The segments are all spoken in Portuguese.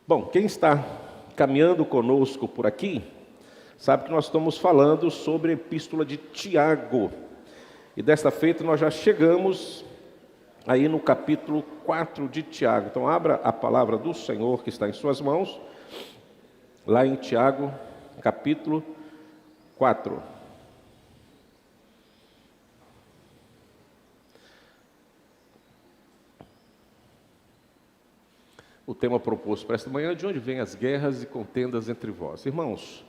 Bom, quem está caminhando conosco por aqui, sabe que nós estamos falando sobre a epístola de Tiago. E desta feita nós já chegamos aí no capítulo 4 de Tiago. Então abra a palavra do Senhor que está em suas mãos, lá em Tiago, capítulo 4. O tema proposto para esta manhã é de onde vêm as guerras e contendas entre vós. Irmãos,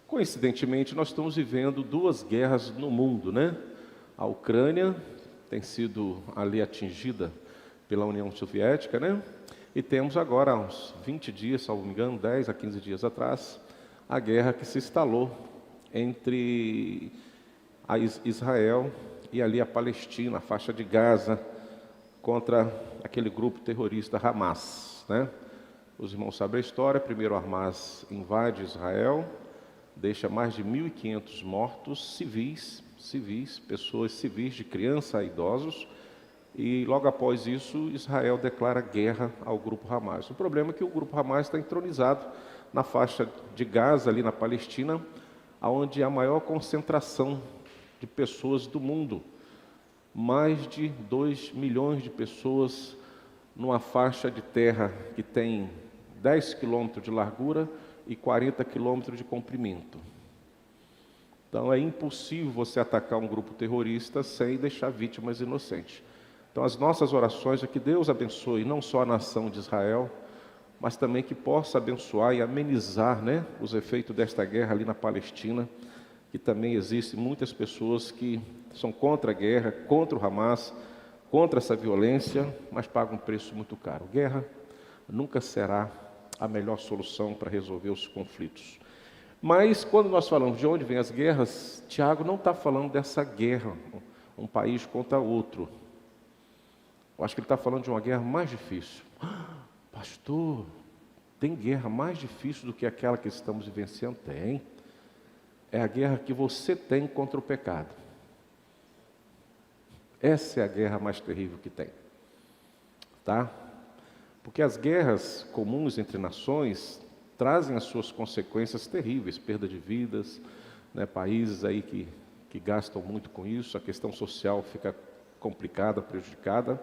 coincidentemente nós estamos vivendo duas guerras no mundo, né? A Ucrânia tem sido ali atingida pela União Soviética, né? E temos agora, há uns 20 dias, se não me engano, 10 a 15 dias atrás, a guerra que se instalou entre a Israel e ali a Palestina, a faixa de Gaza, contra aquele grupo terrorista Hamas, né? Os irmãos sabem a história. Primeiro, Hamas invade Israel, deixa mais de 1.500 mortos civis, pessoas civis, de criança a idosos, e logo após isso, Israel declara guerra ao grupo Hamas. O problema é que o grupo Hamas está entronizado na faixa de Gaza, ali na Palestina, onde há a maior concentração de pessoas do mundo. Mais de 2 milhões de pessoas numa faixa de terra que tem 10 quilômetros de largura e 40 quilômetros de comprimento. Então é impossível você atacar um grupo terrorista sem deixar vítimas inocentes. Então as nossas orações é que Deus abençoe não só a nação de Israel, mas também que possa abençoar e amenizar, né, os efeitos desta guerra ali na Palestina, que também existem muitas pessoas que são contra a guerra, contra o Hamas, contra essa violência, mas pagam um preço muito caro. Guerra nunca será a melhor solução para resolver os conflitos. Mas quando nós falamos de onde vêm as guerras, Tiago não está falando dessa guerra, um país contra outro. Eu acho que ele está falando de uma guerra mais difícil. Pastor, tem guerra mais difícil do que aquela que estamos vivenciando? Tem. É a guerra que você tem contra o pecado. Essa é a guerra mais terrível que tem, tá? Porque as guerras comuns entre nações trazem as suas consequências terríveis, perda de vidas, né? Países aí que gastam muito com isso, a questão social fica complicada, prejudicada,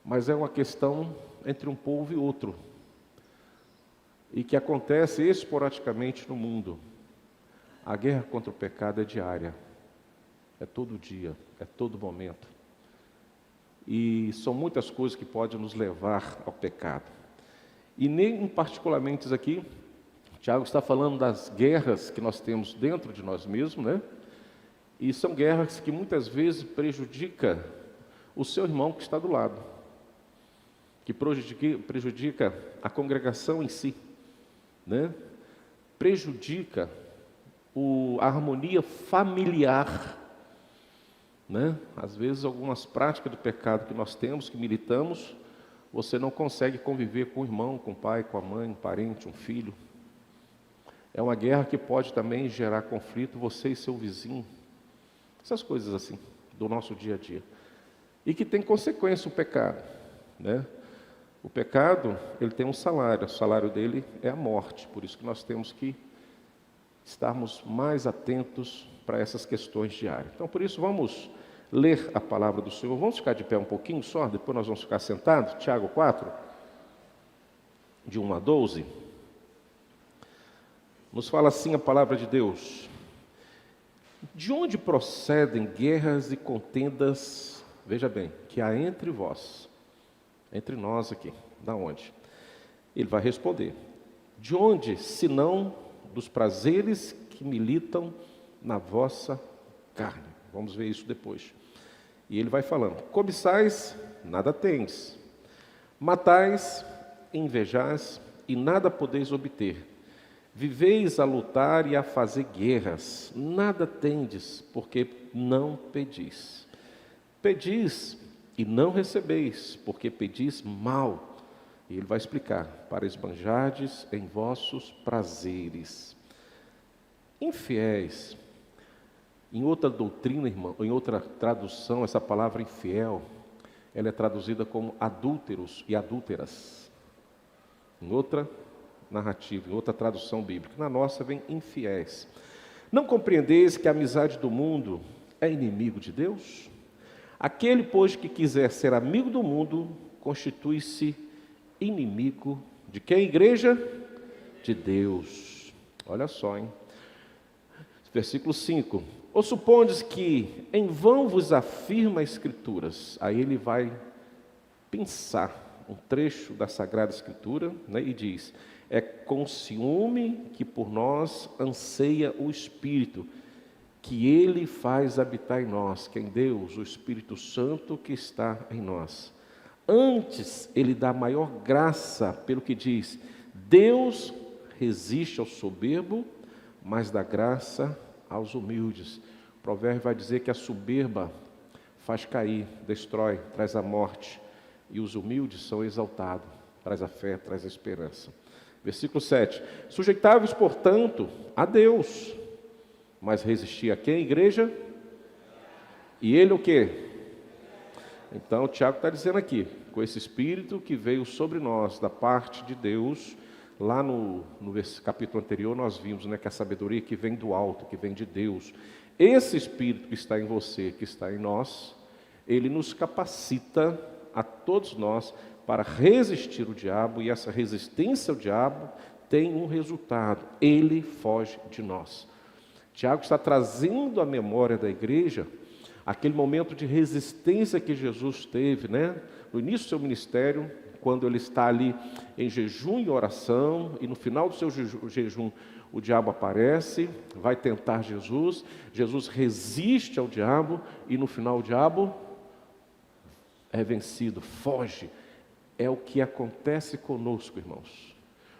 mas é uma questão entre um povo e outro, e que acontece esporadicamente no mundo. A guerra contra o pecado é diária. É todo dia, é todo momento. E são muitas coisas que podem nos levar ao pecado. E nem particularmente aqui, Tiago está falando das guerras que nós temos dentro de nós mesmos, né? E são guerras que muitas vezes prejudicam o seu irmão que está do lado, que prejudica a congregação em si, né? Prejudica a harmonia familiar, né? Às vezes algumas práticas do pecado que nós temos, que militamos, você não consegue conviver com o irmão, com o pai, com a mãe, um parente, um filho. É uma guerra que pode também gerar conflito, você e seu vizinho. Essas coisas assim, do nosso dia a dia. E que tem consequência o pecado, né? O pecado, ele tem um salário, o salário dele é a morte. Por isso que nós temos que estarmos mais atentos para essas questões diárias. Então, por isso, vamos ler a palavra do Senhor. Vamos ficar de pé um pouquinho só, depois nós vamos ficar sentados. Tiago 4, de 1 a 12. Nos fala assim a palavra de Deus. De onde procedem guerras e contendas, veja bem, que há entre vós, entre nós aqui, da onde? Ele vai responder, de onde, senão dos prazeres que militam na vossa carne. Vamos ver isso depois. E ele vai falando, cobiçais, nada tendes, matais, invejais, e nada podeis obter. Viveis a lutar e a fazer guerras, nada tendes, porque não pedis. Pedis e não recebeis, porque pedis mal. E ele vai explicar, para esbanjardes em vossos prazeres. Infiéis. Em outra doutrina, irmão, em outra tradução, essa palavra infiel, ela é traduzida como adúlteros e adúlteras. Em outra narrativa, em outra tradução bíblica. Na nossa vem infiéis. Não compreendeis que a amizade do mundo é inimigo de Deus? Aquele, pois, que quiser ser amigo do mundo, constitui-se inimigo de quem, igreja? De Deus. Olha só, hein? Versículo 5. Ou supondes que em vão vos afirma as Escrituras? Aí ele vai pensar um trecho da Sagrada Escritura, né, e diz: é com ciúme que por nós anseia o Espírito, que Ele faz habitar em nós, que é em Deus, o Espírito Santo que está em nós. Antes, Ele dá maior graça, pelo que diz: Deus resiste ao soberbo, mas dá graça aos humildes. O provérbio vai dizer que a soberba faz cair, destrói, traz a morte, e os humildes são exaltados, traz a fé, traz a esperança. Versículo 7. Sujeitáveis, portanto, a Deus, mas resistir a quem, igreja? E ele o quê? Então, o Tiago está dizendo aqui, com esse Espírito que veio sobre nós, da parte de Deus, lá no capítulo anterior nós vimos, né, que a sabedoria que vem do alto, que vem de Deus, esse Espírito que está em você, que está em nós, ele nos capacita a todos nós para resistir o diabo, e essa resistência ao diabo tem um resultado: ele foge de nós. Tiago está trazendo à memória da igreja aquele momento de resistência que Jesus teve, né, no início do seu ministério, quando ele está ali em jejum e oração, e no final do seu jejum o diabo aparece, vai tentar Jesus, Jesus resiste ao diabo, e no final o diabo é vencido, foge. É o que acontece conosco, irmãos.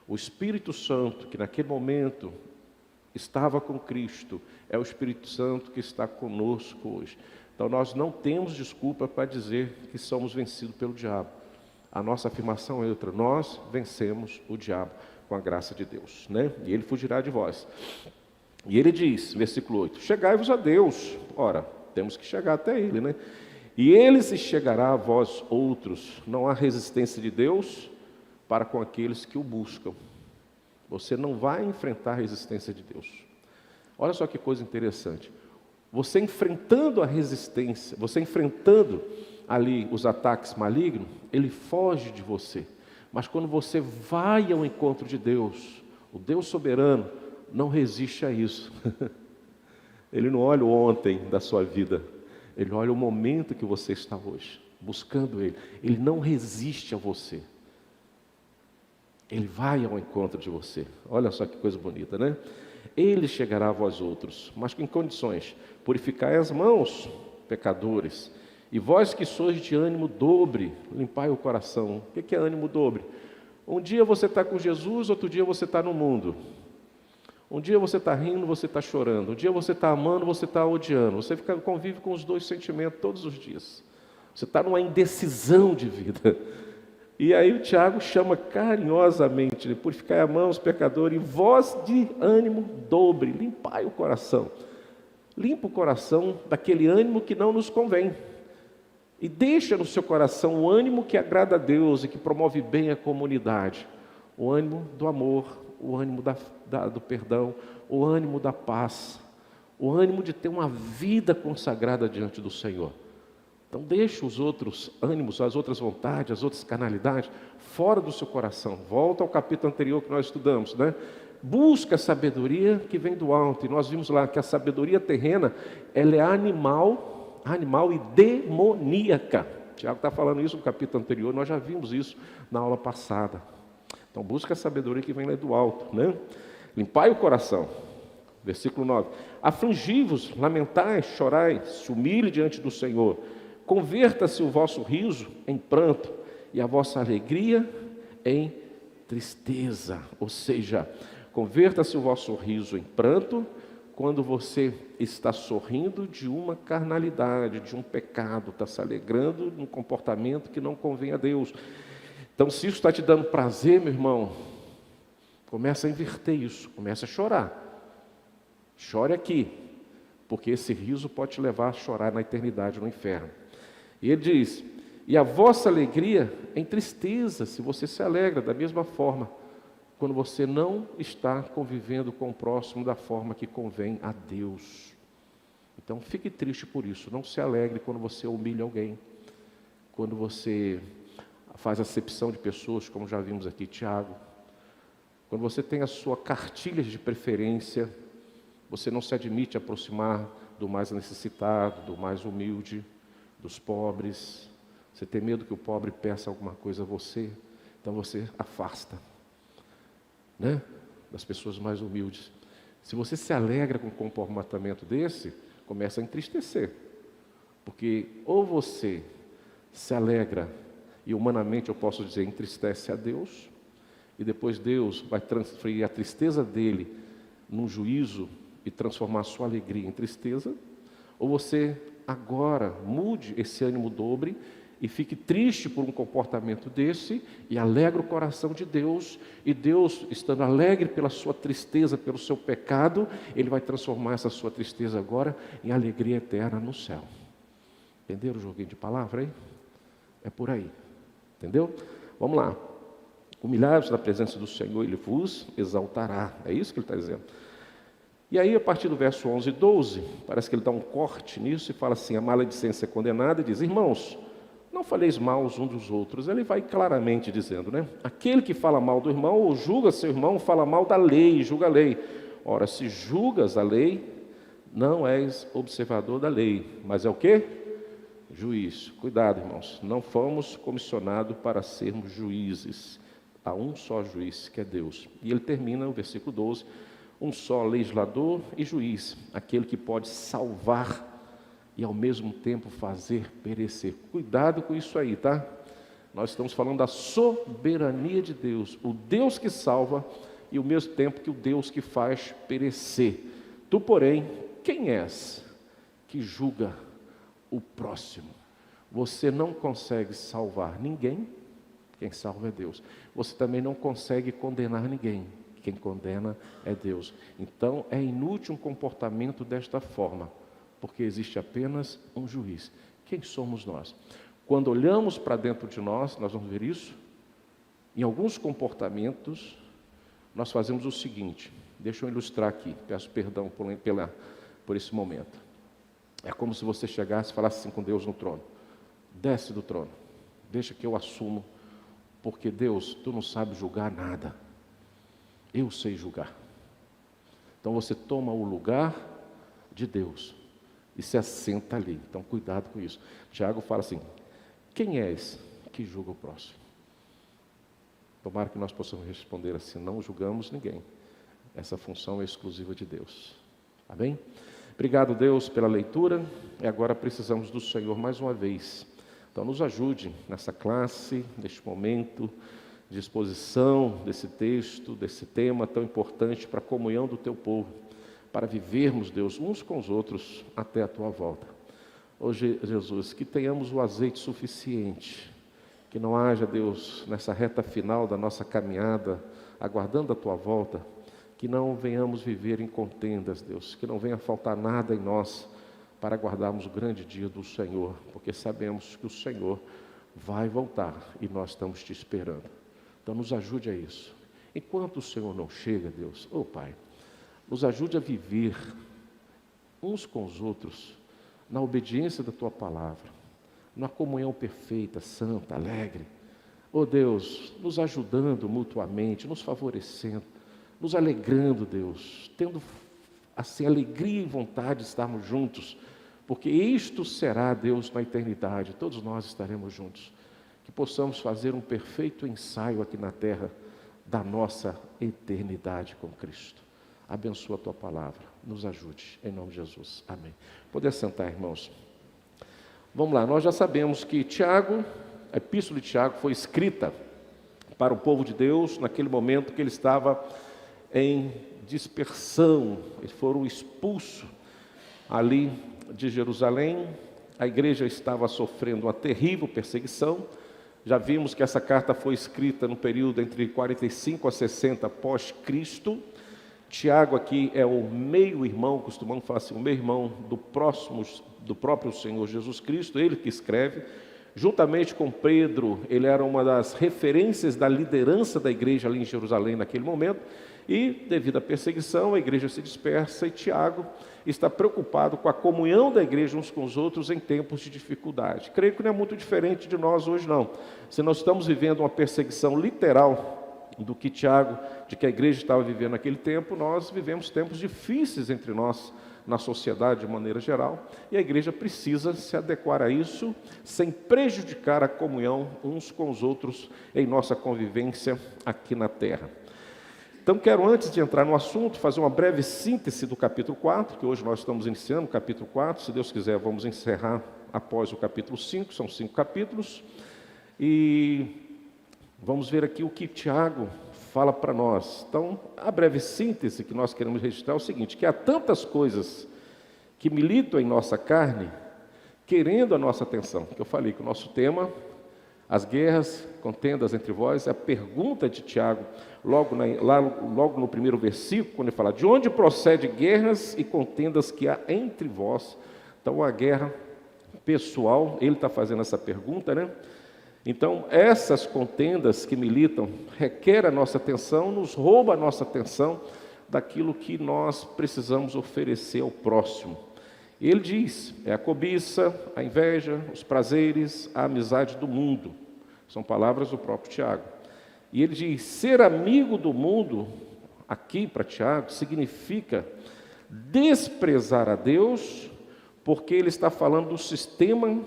O Espírito Santo, que naquele momento estava com Cristo, é o Espírito Santo que está conosco hoje. Então nós não temos desculpa para dizer que somos vencidos pelo diabo. A nossa afirmação é outra: nós vencemos o diabo com a graça de Deus, né? E ele fugirá de vós. E ele diz, versículo 8: chegai-vos a Deus. Ora, temos que chegar até ele, né? E ele se chegará a vós outros. Não há resistência de Deus para com aqueles que o buscam. Você não vai enfrentar a resistência de Deus. Olha só que coisa interessante. Você enfrentando a resistência, você enfrentando ali os ataques malignos, ele foge de você. Mas quando você vai ao encontro de Deus, o Deus soberano não resiste a isso. Ele não olha o ontem da sua vida, ele olha o momento que você está hoje, buscando ele. Ele não resiste a você. Ele vai ao encontro de você. Olha só que coisa bonita, né? Ele chegará a vós outros, mas em condições: purificai as mãos, pecadores, e vós que sois de ânimo dobre, limpai o coração. O que é ânimo dobre? Um dia você está com Jesus, outro dia você está no mundo. Um dia você está rindo, você está chorando. Um dia você está amando, você está odiando. Você convive com os dois sentimentos todos os dias. Você está numa indecisão de vida. E aí o Tiago chama carinhosamente: purificai as mãos, pecadores, e vós de ânimo dobre, limpai o coração. Limpa o coração daquele ânimo que não nos convém. E deixa no seu coração o ânimo que agrada a Deus e que promove bem a comunidade. O ânimo do amor, o ânimo do perdão, o ânimo da paz, o ânimo de ter uma vida consagrada diante do Senhor. Então deixa os outros ânimos, as outras vontades, as outras carnalidades fora do seu coração. Volta ao capítulo anterior que nós estudamos, né? Busca a sabedoria que vem do alto. E nós vimos lá que a sabedoria terrena, ela é animal e demoníaca. Tiago está falando isso no capítulo anterior, nós já vimos isso na aula passada. Então busca a sabedoria que vem lá do alto, né? Limpai o coração. Versículo 9: afligi-vos, lamentai, chorai, se humilhe diante do Senhor. Converta-se o vosso riso em pranto e a vossa alegria em tristeza. Ou seja, converta-se o vosso riso em pranto quando você está sorrindo de uma carnalidade, de um pecado, está se alegrando de um comportamento que não convém a Deus. Então, se isso está te dando prazer, meu irmão, começa a inverter isso, começa a chorar. Chore aqui, porque esse riso pode te levar a chorar na eternidade, no inferno. E ele diz: E a vossa alegria é em tristeza, se você se alegra da mesma forma, quando você não está convivendo com o próximo da forma que convém a Deus. Então fique triste por isso, não se alegre quando você humilha alguém, quando você faz acepção de pessoas, como já vimos aqui, Tiago. Quando você tem a sua cartilha de preferência, você não se admite aproximar do mais necessitado, do mais humilde, dos pobres. Você tem medo que o pobre peça alguma coisa a você, então você afasta, né, das pessoas mais humildes. Se você se alegra com um comportamento desse, começa a entristecer, porque ou você se alegra e humanamente eu posso dizer entristece a Deus, e depois Deus vai transferir a tristeza dele num juízo e transformar a sua alegria em tristeza, ou você agora mude esse ânimo dobre e fique triste por um comportamento desse e alegra o coração de Deus, e Deus, estando alegre pela sua tristeza, pelo seu pecado, Ele vai transformar essa sua tristeza agora em alegria eterna no céu. Entenderam o joguinho de palavra aí? É por aí, entendeu? Vamos lá. Humilhai-vos na presença do Senhor, Ele vos exaltará. É isso que Ele está dizendo. E aí, a partir do verso 11 e 12, parece que Ele dá um corte nisso e fala assim, a maledicência é condenada, e diz, irmãos, não faleis mal uns dos outros. Ele vai claramente dizendo, né? Aquele que fala mal do irmão ou julga seu irmão, fala mal da lei, julga a lei. Ora, se julgas a lei, não és observador da lei, mas é o quê? Juiz. Cuidado, irmãos, não fomos comissionados para sermos juízes. Há um só juiz, que é Deus. E ele termina o versículo 12, um só legislador e juiz, aquele que pode salvar e ao mesmo tempo fazer perecer. Cuidado com isso aí, tá? Nós estamos falando da soberania de Deus, o Deus que salva e ao mesmo tempo que o Deus que faz perecer. Tu, porém, quem és que julga o próximo? Você não consegue salvar ninguém, quem salva é Deus. Você também não consegue condenar ninguém, quem condena é Deus. Então é inútil um comportamento desta forma, porque existe apenas um juiz. Quem somos nós? Quando olhamos para dentro de nós vamos ver isso. Em alguns comportamentos, nós fazemos o seguinte, deixa eu ilustrar aqui, peço perdão por esse momento. É como se você chegasse e falasse assim com Deus no trono, desce do trono, deixa que eu assumo, porque Deus, tu não sabes julgar nada, eu sei julgar. Então você toma o lugar de Deus e se assenta ali. Então cuidado com isso. Tiago fala assim, quem és que julga o próximo? Tomara que nós possamos responder assim, não julgamos ninguém. Essa função é exclusiva de Deus. Amém? Obrigado, Deus, pela leitura. E agora precisamos do Senhor mais uma vez. Então nos ajude nessa classe, neste momento de exposição desse texto, desse tema tão importante para a comunhão do Teu povo, para vivermos, Deus, uns com os outros até a Tua volta. Hoje, Jesus, que tenhamos o azeite suficiente, que não haja, Deus, nessa reta final da nossa caminhada, aguardando a Tua volta, que não venhamos viver em contendas, Deus, que não venha faltar nada em nós para aguardarmos o grande dia do Senhor, porque sabemos que o Senhor vai voltar e nós estamos te esperando. Então nos ajude a isso. Enquanto o Senhor não chega, Deus, Pai, nos ajude a viver uns com os outros na obediência da Tua palavra, na comunhão perfeita, santa, alegre. Deus, nos ajudando mutuamente, nos favorecendo, nos alegrando, Deus, tendo assim alegria e vontade de estarmos juntos, porque isto será, Deus, na eternidade, todos nós estaremos juntos. Que possamos fazer um perfeito ensaio aqui na terra da nossa eternidade com Cristo. Abençoa a Tua palavra, nos ajude, em nome de Jesus, amém. Poder sentar, irmãos. Vamos lá, nós já sabemos que a epístola de Tiago foi escrita para o povo de Deus naquele momento que ele estava em dispersão, eles foram expulsos ali de Jerusalém, a igreja estava sofrendo uma terrível perseguição. Já vimos que essa carta foi escrita no período entre 45 a 60 após Cristo. Tiago aqui é o meio-irmão, costumamos falar assim, o meio-irmão do próprio Senhor Jesus Cristo, ele que escreve, Juntamente com Pedro, ele era uma das referências da liderança da igreja ali em Jerusalém naquele momento, e devido à perseguição, a igreja se dispersa e Tiago está preocupado com a comunhão da igreja uns com os outros em tempos de dificuldade. Creio que não é muito diferente de nós hoje não. Se nós estamos vivendo uma perseguição literal do que Tiago, de que a igreja estava vivendo naquele tempo, nós vivemos tempos difíceis entre nós, na sociedade de maneira geral, e a igreja precisa se adequar a isso, sem prejudicar a comunhão uns com os outros em nossa convivência aqui na terra. Então quero, antes de entrar no assunto, fazer uma breve síntese do capítulo 4, que hoje nós estamos iniciando o capítulo 4, se Deus quiser vamos encerrar após o capítulo 5, são 5 capítulos, e vamos ver aqui o que Tiago fala para nós. Então, a breve síntese que nós queremos registrar é o seguinte, que há tantas coisas que militam em nossa carne, querendo a nossa atenção, que eu falei que o nosso tema, as guerras, contendas entre vós, é a pergunta de Tiago, logo no primeiro versículo, quando ele fala, de onde procede guerras e contendas que há entre vós? Então, a guerra pessoal, ele está fazendo essa pergunta, né? Então, essas contendas que militam requerem a nossa atenção, nos rouba a nossa atenção daquilo que nós precisamos oferecer ao próximo. Ele diz, é a cobiça, a inveja, os prazeres, a amizade do mundo. São palavras do próprio Tiago. E ele diz, ser amigo do mundo, aqui para Tiago, significa desprezar a Deus, porque ele está falando do sistema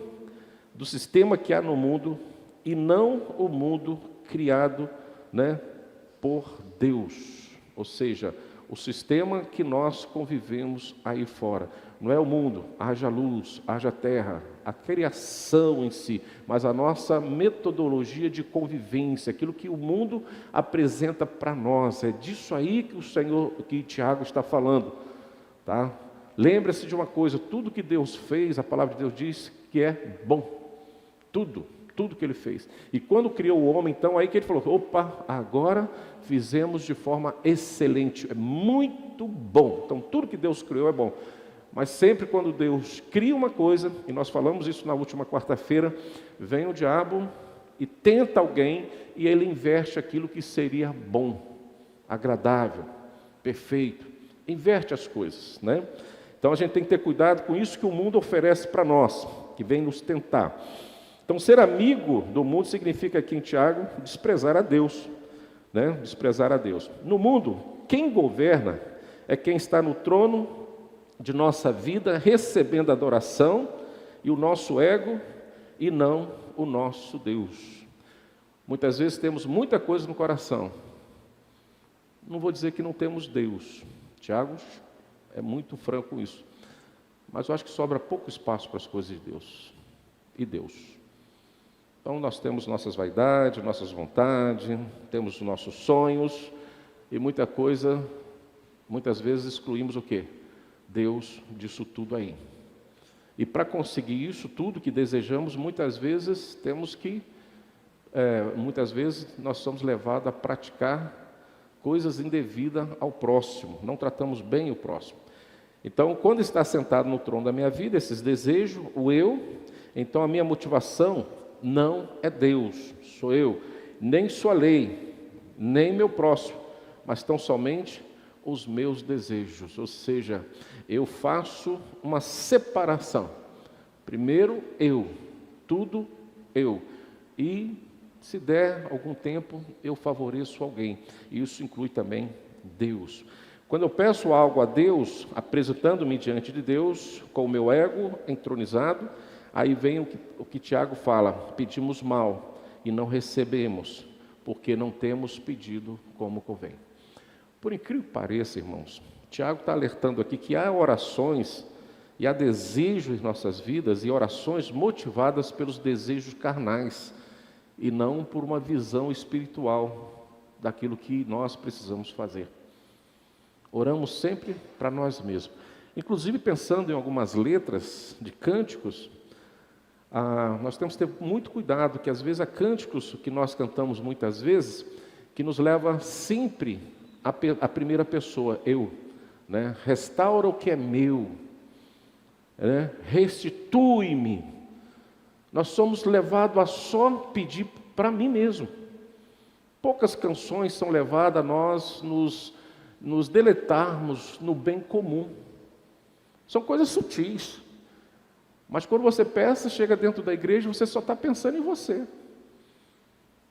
que há no mundo, e não o mundo criado, né, por Deus. Ou seja, o sistema que nós convivemos aí fora. Não é o mundo, haja luz, haja terra, a criação em si, mas a nossa metodologia de convivência, aquilo que o mundo apresenta para nós. É disso aí que Tiago está falando, tá? Lembre-se de uma coisa, tudo que Deus fez, a palavra de Deus diz que é bom. Tudo que ele fez. E quando criou o homem, então, aí que ele falou, opa, agora fizemos de forma excelente, é muito bom. Então, tudo que Deus criou é bom. Mas sempre quando Deus cria uma coisa, e nós falamos isso na última quarta-feira, vem o diabo e tenta alguém, e ele inverte aquilo que seria bom, agradável, perfeito. Inverte as coisas, né? Então, a gente tem que ter cuidado com isso que o mundo oferece para nós, que vem nos tentar. Então, ser amigo do mundo significa aqui em Tiago, desprezar a Deus, né? Desprezar a Deus. No mundo, quem governa é quem está no trono de nossa vida, recebendo adoração e o nosso ego, e não o nosso Deus. Muitas vezes temos muita coisa no coração. Não vou dizer que não temos Deus. Tiago é muito franco com isso. Mas eu acho que sobra pouco espaço para as coisas de Deus. E Deus. Então, nós temos nossas vaidades, nossas vontades, temos nossos sonhos, e muitas vezes excluímos o quê? Deus disso tudo aí. E para conseguir isso tudo que desejamos, muitas vezes nós somos levados a praticar coisas indevidas ao próximo, não tratamos bem o próximo. Então, quando está sentado no trono da minha vida, esses desejos, o eu, então a minha motivação não é Deus, sou eu, nem sua lei, nem meu próximo, mas tão somente os meus desejos. Ou seja, eu faço uma separação. Primeiro eu, tudo eu. E se der algum tempo, eu favoreço alguém. E isso inclui também Deus. Quando eu peço algo a Deus, apresentando-me diante de Deus, com o meu ego entronizado, aí vem o que Tiago fala, pedimos mal e não recebemos, porque não temos pedido como convém. Por incrível que pareça, irmãos, Tiago está alertando aqui que há orações e há desejos em nossas vidas e orações motivadas pelos desejos carnais e não por uma visão espiritual daquilo que nós precisamos fazer. Oramos sempre para nós mesmos. Inclusive, pensando em algumas letras de cânticos, nós temos que ter muito cuidado, que às vezes há cânticos que nós cantamos muitas vezes, que nos leva sempre à primeira pessoa, eu, né? Restaura o que é meu, né? Restitui-me. Nós somos levados a só pedir para mim mesmo. Poucas canções são levadas a nós nos deleitarmos no bem comum. São coisas sutis. Mas quando você peça, chega dentro da igreja, você só está pensando em você.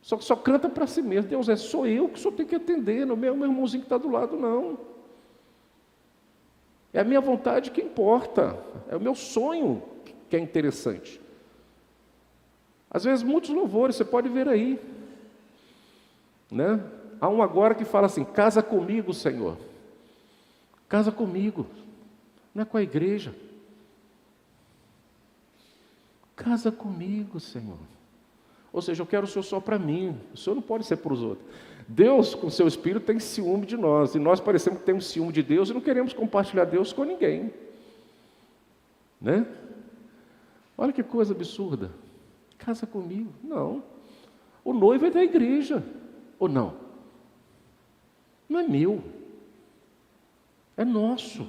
Só canta para si mesmo. Deus, sou eu que o Senhor tem que atender, não é meu irmãozinho que está do lado, não. É a minha vontade que importa. É o meu sonho que é interessante. Às vezes, muitos louvores, você pode ver aí. Né? Há um agora que fala assim, casa comigo, Senhor. Casa comigo. Não é com a igreja. Casa comigo, Senhor. Ou seja, eu quero o Senhor só para mim. O Senhor não pode ser para os outros. Deus, com o seu Espírito, tem ciúme de nós. E nós parecemos que temos ciúme de Deus e não queremos compartilhar Deus com ninguém. Né? Olha que coisa absurda. Casa comigo. Não. O noivo é da igreja. Ou não? Não é meu. É nosso.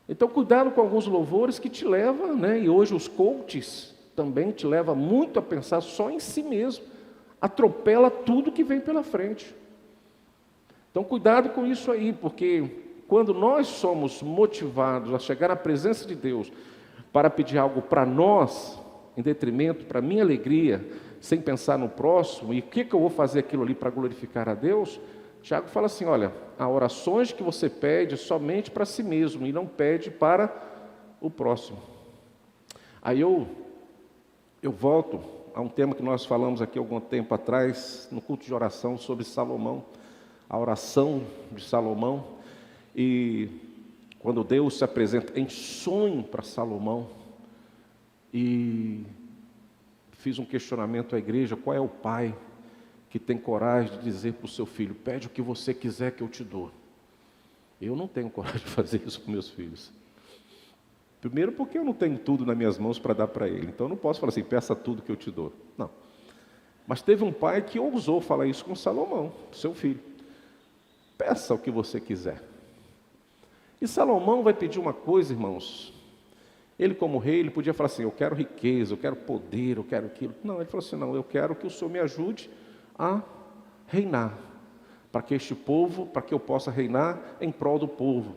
Então, cuidado com alguns louvores que te levam, né? E hoje os coaches também te levam muito a pensar só em si mesmo. Atropela tudo que vem pela frente. Então, cuidado com isso aí, porque quando nós somos motivados a chegar à presença de Deus para pedir algo para nós, em detrimento, para a minha alegria, sem pensar no próximo, e o que eu vou fazer aquilo ali para glorificar a Deus, Tiago fala assim, olha, há orações que você pede somente para si mesmo, e não pede para o próximo. Aí eu volto a um tema que nós falamos aqui algum tempo atrás, no culto de oração, sobre Salomão, a oração de Salomão, e quando Deus se apresenta em sonho para Salomão, e fiz um questionamento à igreja, qual é o pai que tem coragem de dizer para o seu filho, pede o que você quiser que eu te dou? Eu não tenho coragem de fazer isso com meus filhos. Primeiro porque eu não tenho tudo nas minhas mãos para dar para ele, então eu não posso falar assim, peça tudo que eu te dou. Não. Mas teve um pai que ousou falar isso com Salomão, seu filho. Peça o que você quiser. E Salomão vai pedir uma coisa, irmãos. Ele, como rei, ele podia falar assim, eu quero riqueza, eu quero poder, eu quero aquilo. Não, ele falou assim, não, eu quero que o Senhor me ajude a reinar. Para que este povo, para que eu possa reinar em prol do povo.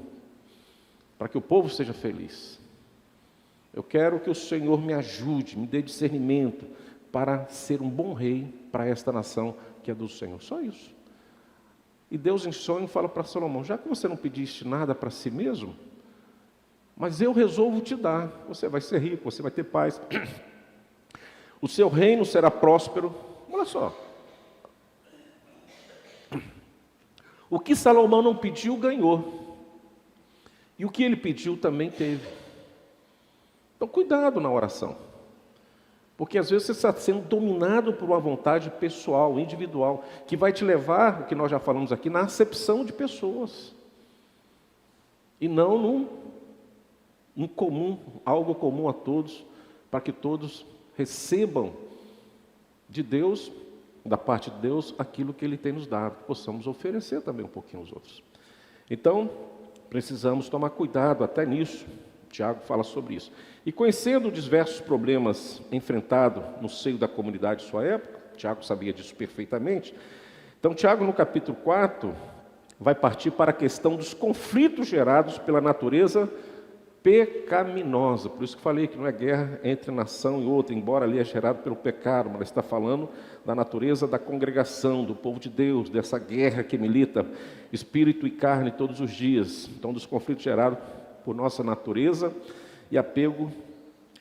Para que o povo seja feliz. Eu quero que o Senhor me ajude, me dê discernimento para ser um bom rei para esta nação que é do Senhor. Só isso. E Deus em sonho fala para Salomão, já que você não pediste nada para si mesmo, mas eu resolvo te dar, você vai ser rico, você vai ter paz, o seu reino será próspero. Olha só, o que Salomão não pediu, ganhou, e o que ele pediu também teve. Então cuidado na oração, porque às vezes você está sendo dominado por uma vontade pessoal, individual, que vai te levar, o que nós já falamos aqui, na acepção de pessoas, e não num comum, algo comum a todos, para que todos recebam de Deus, da parte de Deus, aquilo que Ele tem nos dado, que possamos oferecer também um pouquinho aos outros. Então, precisamos tomar cuidado até nisso. Tiago fala sobre isso. E conhecendo os diversos problemas enfrentados no seio da comunidade de sua época, Tiago sabia disso perfeitamente, então Tiago no capítulo 4 vai partir para a questão dos conflitos gerados pela natureza pecaminosa. Por isso que falei que não é guerra entre nação e outra, embora ali é gerado pelo pecado, mas está falando da natureza da congregação, do povo de Deus, dessa guerra que milita espírito e carne todos os dias. Então, dos conflitos gerados por nossa natureza e apego,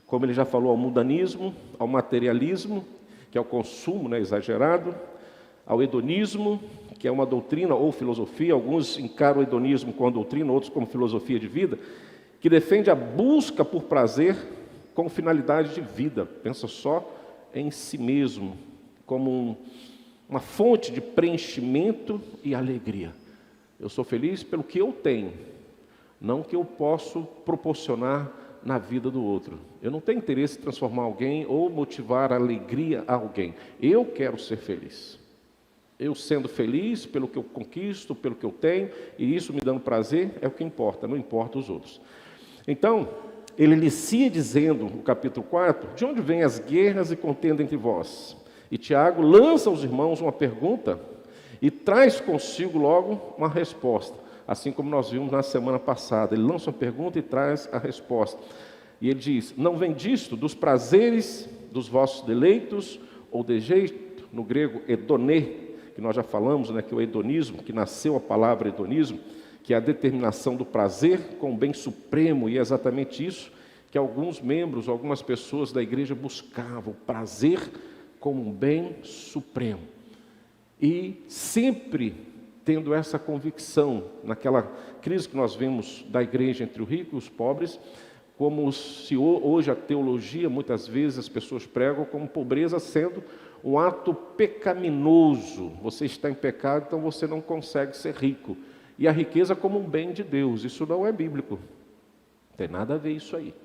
como ele já falou, ao mundanismo, ao materialismo, que é o consumo, né, exagerado, ao hedonismo, que é uma doutrina ou filosofia. Alguns encaram o hedonismo como doutrina, outros como filosofia de vida, que defende a busca por prazer como finalidade de vida. Pensa só em si mesmo, como uma fonte de preenchimento e alegria. Eu sou feliz pelo que eu tenho, não que eu posso proporcionar na vida do outro. Eu não tenho interesse em transformar alguém ou motivar a alegria a alguém. Eu quero ser feliz. Eu sendo feliz pelo que eu conquisto, pelo que eu tenho, e isso me dando prazer, é o que importa, não importa os outros. Então, ele inicia dizendo, no capítulo 4, de onde vêm as guerras e contenda entre vós? E Tiago lança aos irmãos uma pergunta e traz consigo logo uma resposta, assim como nós vimos na semana passada. Ele lança uma pergunta e traz a resposta. E ele diz: não vem disto, dos prazeres dos vossos deleitos, ou de jeito, no grego hedonê, que nós já falamos, né, que é o hedonismo, que nasceu a palavra hedonismo, que é a determinação do prazer com o bem supremo, e é exatamente isso que alguns membros, algumas pessoas da igreja buscavam, o prazer como um bem supremo. E sempre tendo essa convicção, naquela crise que nós vemos da igreja entre o rico e os pobres, como se hoje a teologia, muitas vezes as pessoas pregam como pobreza sendo um ato pecaminoso. Você está em pecado, então você não consegue ser rico. E a riqueza como um bem de Deus. Isso não é bíblico. Não tem nada a ver isso aí.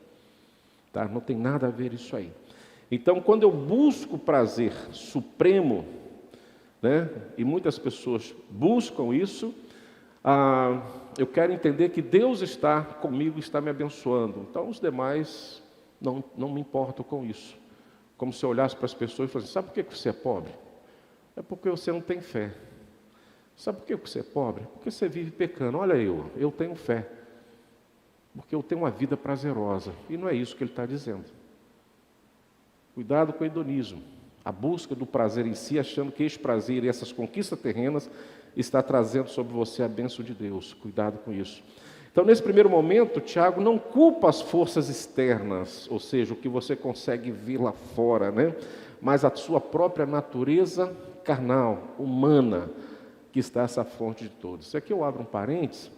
Tá? Não tem nada a ver isso aí. Então, quando eu busco o prazer supremo, né, e muitas pessoas buscam isso, eu quero entender que Deus está comigo, está me abençoando. Então, os demais não me importam com isso. Como se eu olhasse para as pessoas e falasse: sabe por que você é pobre? É porque você não tem fé. Sabe por que você é pobre? Porque você vive pecando. Olha, eu tenho fé, porque eu tenho uma vida prazerosa. E não é isso que ele está dizendo. Cuidado com o hedonismo, a busca do prazer em si, achando que esse prazer e essas conquistas terrenas está trazendo sobre você a bênção de Deus. Cuidado com isso. Então, nesse primeiro momento, Tiago não culpa as forças externas, ou seja, o que você consegue ver lá fora, né? Mas a sua própria natureza carnal, humana, que está essa fonte de todos. Isso aqui eu abro um parênteses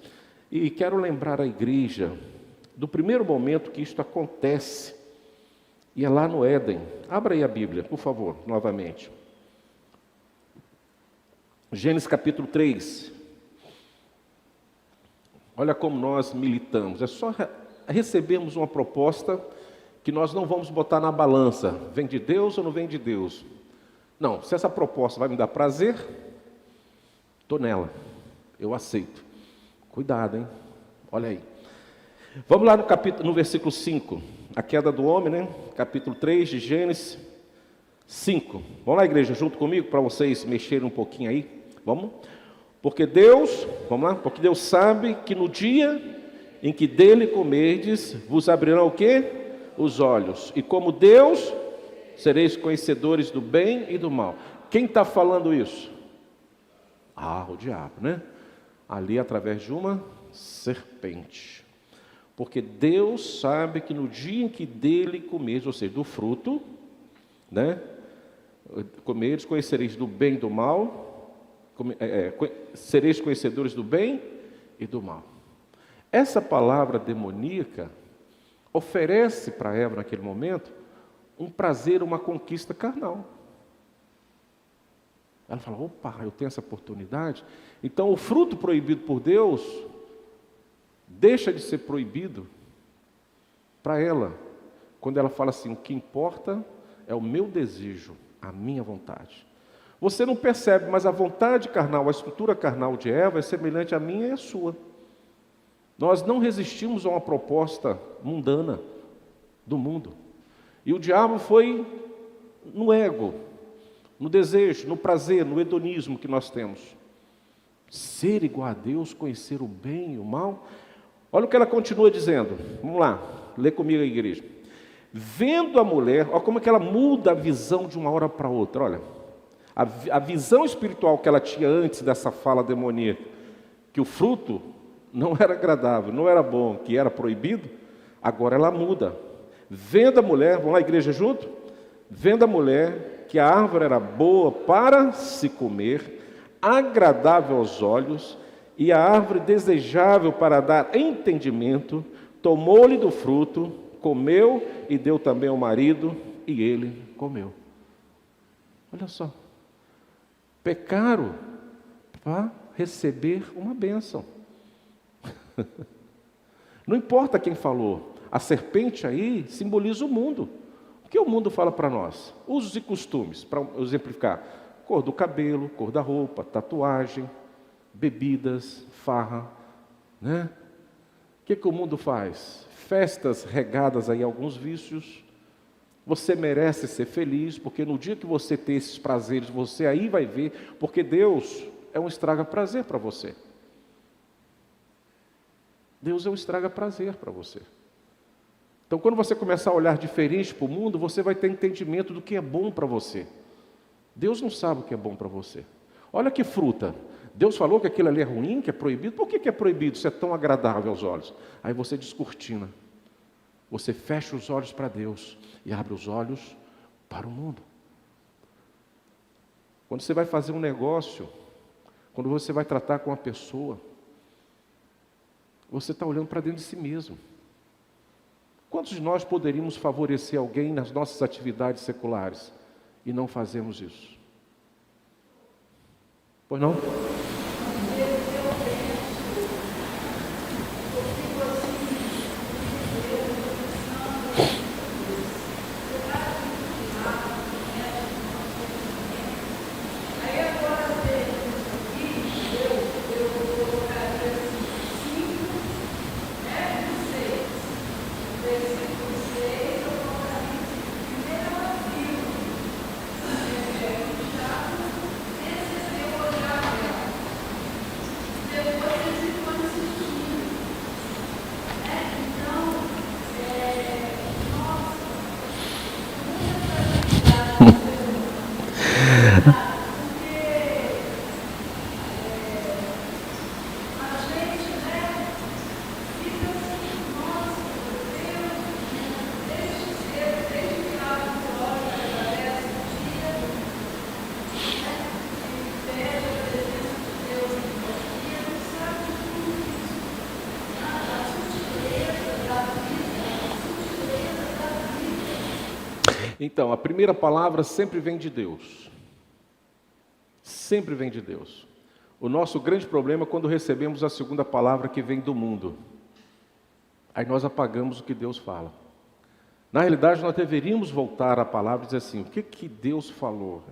e quero lembrar a igreja do primeiro momento que isto acontece, e é lá no Éden. Abra aí a Bíblia, por favor, novamente. Gênesis capítulo 3. Olha como nós militamos. É só recebermos uma proposta que nós não vamos botar na balança. Vem de Deus ou não vem de Deus? Não, se essa proposta vai me dar prazer, estou nela, eu aceito. Cuidado, hein? Olha aí. Vamos lá no versículo 5. A queda do homem, né? Capítulo 3 de Gênesis 5. Vamos lá, igreja, junto comigo, para vocês mexerem um pouquinho aí. Vamos? Porque Deus, vamos lá? Porque Deus sabe que no dia em que dele comerdes, vos abrirão o quê? Os olhos. E como Deus, sereis conhecedores do bem e do mal. Quem está falando isso? O diabo, né? Ali através de uma serpente. Porque Deus sabe que no dia em que dele comerdes, ou seja, do fruto, né? Comerdes, conhecereis do bem e do mal, sereis conhecedores do bem e do mal. Essa palavra demoníaca oferece para Eva naquele momento um prazer, uma conquista carnal. Ela fala: opa, eu tenho essa oportunidade. Então o fruto proibido por Deus deixa de ser proibido para ela, quando ela fala assim: o que importa é o meu desejo, a minha vontade. Você não percebe, mas a vontade carnal, a estrutura carnal de Eva é semelhante à minha e à sua. Nós não resistimos a uma proposta mundana do mundo. E o diabo foi no ego, no desejo, no prazer, no hedonismo que nós temos. Ser igual a Deus, conhecer o bem e o mal. Olha o que ela continua dizendo. Vamos lá, lê comigo a igreja. Vendo a mulher, olha como é que ela muda a visão de uma hora para outra. Olha, a visão espiritual que ela tinha antes dessa fala demoníaca, que o fruto não era agradável, não era bom, que era proibido, agora ela muda. Vendo a mulher, vamos lá, igreja, junto? Vendo a mulher que a árvore era boa para se comer, agradável aos olhos, e a árvore desejável para dar entendimento, tomou-lhe do fruto, comeu e deu também ao marido, e ele comeu. Olha só, pecaram para receber uma bênção. Não importa quem falou, a serpente aí simboliza o mundo. O que o mundo fala para nós? Usos e costumes, para exemplificar: cor do cabelo, cor da roupa, tatuagem, bebidas, farra, né? O que o mundo faz? festas regadas aí a alguns vícios. Você merece ser feliz, porque no dia que você ter esses prazeres, você aí vai ver, porque Deus é um estraga-prazer para você. Deus é um estraga-prazer para você. Então, quando você começar a olhar diferente para o mundo, você vai ter entendimento do que é bom para você. Deus não sabe o que é bom para você. Olha que fruta. Deus falou que aquilo ali é ruim, que é proibido. Por que é proibido se é tão agradável aos olhos? Aí você descortina. Você fecha os olhos para Deus e abre os olhos para o mundo. Quando você vai fazer um negócio, quando você vai tratar com uma pessoa, você está olhando para dentro de si mesmo. Quantos de nós poderíamos favorecer alguém nas nossas atividades seculares e não fazemos isso? Pois não? Então, a primeira palavra sempre vem de Deus. Sempre vem de Deus. O nosso grande problema é quando recebemos a segunda palavra que vem do mundo. Aí nós apagamos o que Deus fala. Na realidade, nós deveríamos voltar à palavra e dizer assim, o que Deus falou?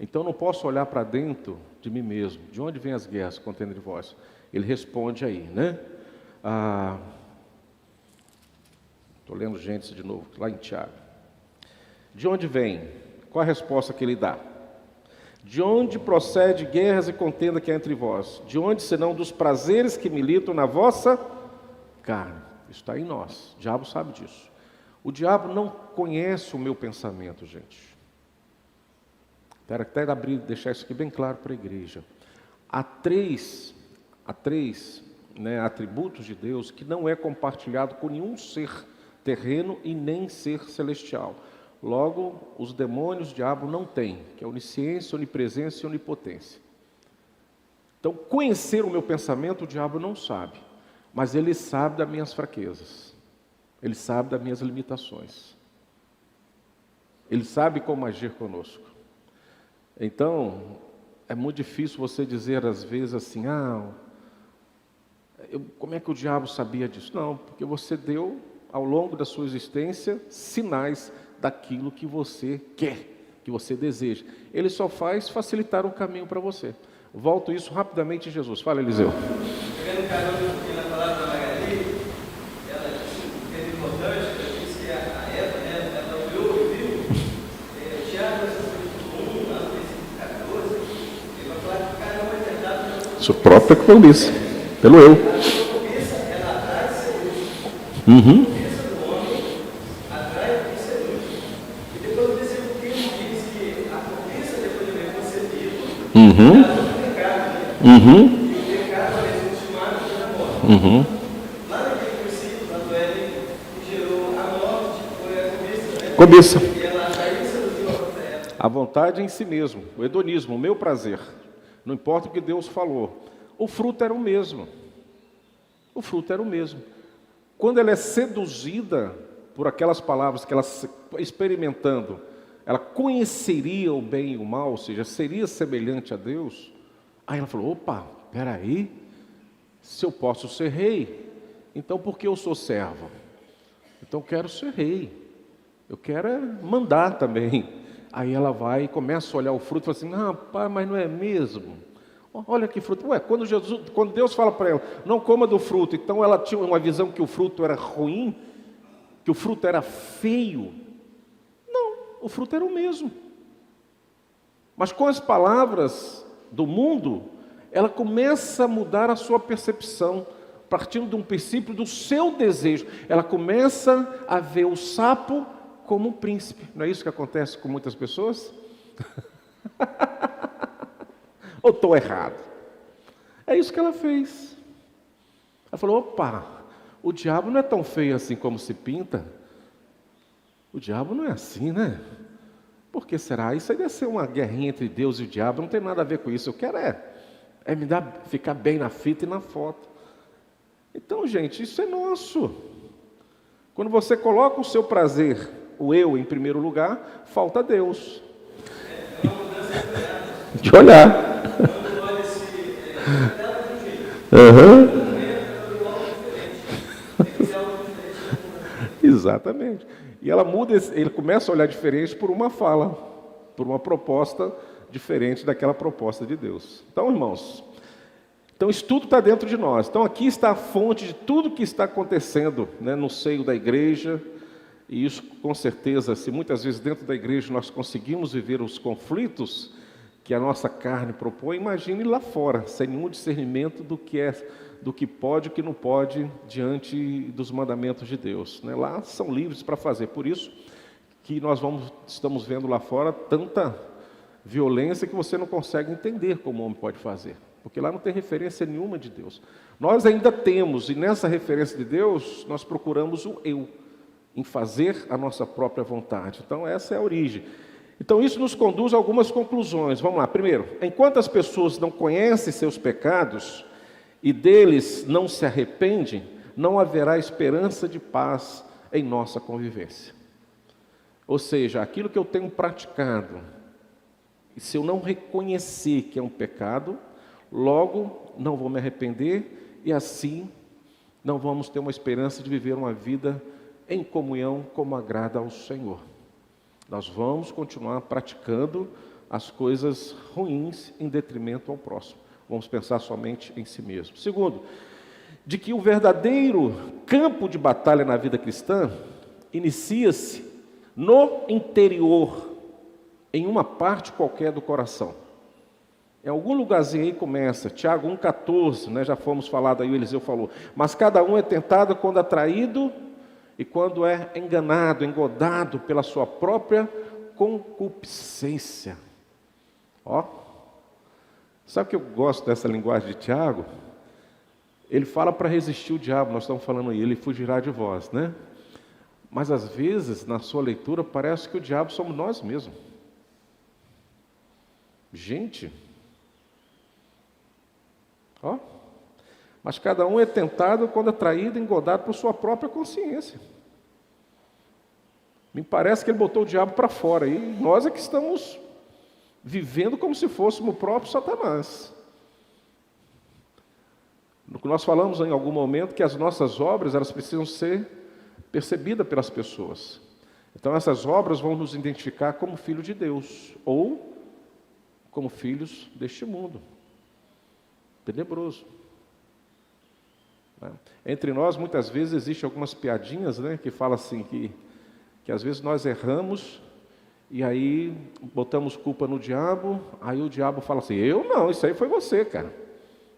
Então, eu não posso olhar para dentro de mim mesmo. De onde vêm as guerras contendo de vós? Ele responde aí, né? Estou lendo Gênesis de novo, lá em Tiago. De onde vem? Qual a resposta que ele dá? De onde procede guerras e contenda que há entre vós? De onde senão dos prazeres que militam na vossa carne? Isso está em nós, o diabo sabe disso. O diabo não conhece o meu pensamento, gente. Quero até deixar isso aqui bem claro para a igreja. Há três atributos de Deus que não é compartilhado com nenhum ser terreno e nem ser celestial. Logo, os demônios, o diabo não tem, que é onisciência, onipresença e onipotência. Então, conhecer o meu pensamento, o diabo não sabe, mas ele sabe das minhas fraquezas, ele sabe das minhas limitações, ele sabe como agir conosco. Então, é muito difícil você dizer às vezes assim, como é que o diabo sabia disso? Não, porque você deu, ao longo da sua existência, sinais daquilo que você quer, que você deseja. Ele só faz facilitar um caminho para você. Volto isso rapidamente em Jesus. Fala, Eliseu. Pegando carona na palavra da Magali, ela disse que é importante, ela disse que a Eva, ela olhou e viu, Tiago, versículo 1, lá no versículo 14, ele vai falar que cada um é tentado sua própria cobiça, pelo eu. A cobiça, ela atrai seduz. E o pecado é ultimado pela morte. Lá naquele versículo, lá do Éden, que gerou a morte, foi a cobiça, né? Cobiça. E ela atraiu e seduziu a ela. A vontade em si mesmo, o hedonismo, o meu prazer. Não importa o que Deus falou. O fruto era o mesmo. O fruto era o mesmo. Quando ela é seduzida por aquelas palavras que ela, experimentando, ela conheceria o bem e o mal, ou seja, seria semelhante a Deus. Aí ela falou, opa, peraí, se eu posso ser rei, então por que eu sou servo? Então eu quero ser rei, eu quero mandar também. Aí ela vai e começa a olhar o fruto e fala assim, pai, mas não é mesmo? Olha que fruto. Ué, quando Deus fala para ela, não coma do fruto, então ela tinha uma visão que o fruto era ruim, que o fruto era feio. Não, o fruto era o mesmo. Mas com as palavras do mundo, ela começa a mudar a sua percepção, partindo de um princípio do seu desejo. Ela começa a ver o sapo como um príncipe. Não é isso que acontece com muitas pessoas? Ou estou errado? É isso que ela fez. Ela falou, opa, o diabo não é tão feio assim como se pinta. O diabo não é assim, né? Por que será? Isso aí deve ser uma guerrinha entre Deus e o diabo, não tem nada a ver com isso. Eu quero é me dar, ficar bem na fita e na foto. Então, gente, isso é nosso. Quando você coloca o seu prazer, o eu em primeiro lugar, falta Deus. É uma mudança De olhar. quando olha ela de um jeito. Uhum. Tem que ser algo diferente. Exatamente. E ela muda, ele começa a olhar diferente por uma fala, por uma proposta diferente daquela proposta de Deus. Então, irmãos, isso tudo está dentro de nós. Então, aqui está a fonte de tudo que está acontecendo, né, no seio da igreja. E isso, com certeza, se muitas vezes dentro da igreja nós conseguimos viver os conflitos que a nossa carne propõe, imagine lá fora, sem nenhum discernimento do que pode e o que não pode diante dos mandamentos de Deus, né? Lá são livres para fazer. Por isso que nós estamos vendo lá fora tanta violência que você não consegue entender como o homem pode fazer, porque lá não tem referência nenhuma de Deus. Nós ainda temos, e nessa referência de Deus, nós procuramos o eu, em fazer a nossa própria vontade. Então essa é a origem. Então isso nos conduz a algumas conclusões. Vamos lá. Primeiro, enquanto as pessoas não conhecem seus pecados e deles não se arrependem, não haverá esperança de paz em nossa convivência. Ou seja, aquilo que eu tenho praticado, e se eu não reconhecer que é um pecado, logo não vou me arrepender e assim não vamos ter uma esperança de viver uma vida em comunhão como agrada ao Senhor. Nós vamos continuar praticando as coisas ruins em detrimento ao próximo. Vamos pensar somente em si mesmo. Segundo, de que o verdadeiro campo de batalha na vida cristã inicia-se no interior, em uma parte qualquer do coração. Em algum lugarzinho aí começa, Tiago 1,14, né, já fomos falado aí, o Eliseu falou, mas cada um é tentado quando atraído e quando é enganado, engodado pela sua própria concupiscência. Ó, sabe que eu gosto dessa linguagem de Tiago? Ele fala para resistir o diabo, nós estamos falando aí, ele fugirá de vós, né? Mas às vezes, na sua leitura, parece que o diabo somos nós mesmos. Gente, ó, mas cada um é tentado quando atraído, engodado por sua própria consciência. Me parece que ele botou o diabo para fora, e nós é que estamos vivendo como se fôssemos o próprio Satanás. Nós falamos em algum momento que as nossas obras, elas precisam ser percebidas pelas pessoas. Então essas obras vão nos identificar como filho de Deus, ou como filhos deste mundo tenebroso. Entre nós, muitas vezes, existem algumas piadinhas, né, que falam assim, que às vezes nós erramos, e aí botamos culpa no diabo, aí o diabo fala assim, eu não, isso aí foi você, cara.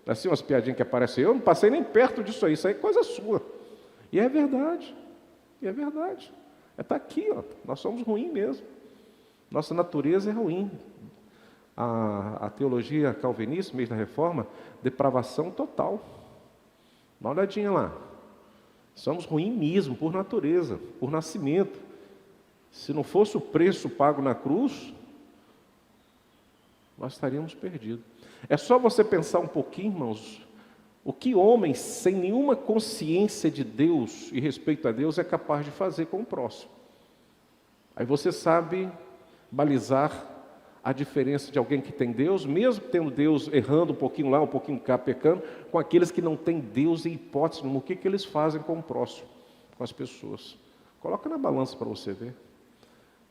Assim, umas piadinhas que aparecem, eu não passei nem perto disso aí, isso aí é coisa sua. E é verdade, está aqui, ó, nós somos ruins mesmo, nossa natureza é ruim. A teologia calvinista, mesmo na reforma, depravação total. Dá uma olhadinha lá. Somos ruins mesmo, por natureza, por nascimento. Se não fosse o preço pago na cruz, nós estaríamos perdidos. É só você pensar um pouquinho, irmãos, o que homem sem nenhuma consciência de Deus e respeito a Deus é capaz de fazer com o próximo. Aí você sabe balizar a diferença de alguém que tem Deus, mesmo tendo Deus errando um pouquinho lá, um pouquinho cá, pecando, com aqueles que não têm Deus e hipótese nenhuma. O que eles fazem com o próximo, com as pessoas. Coloca na balança para você ver.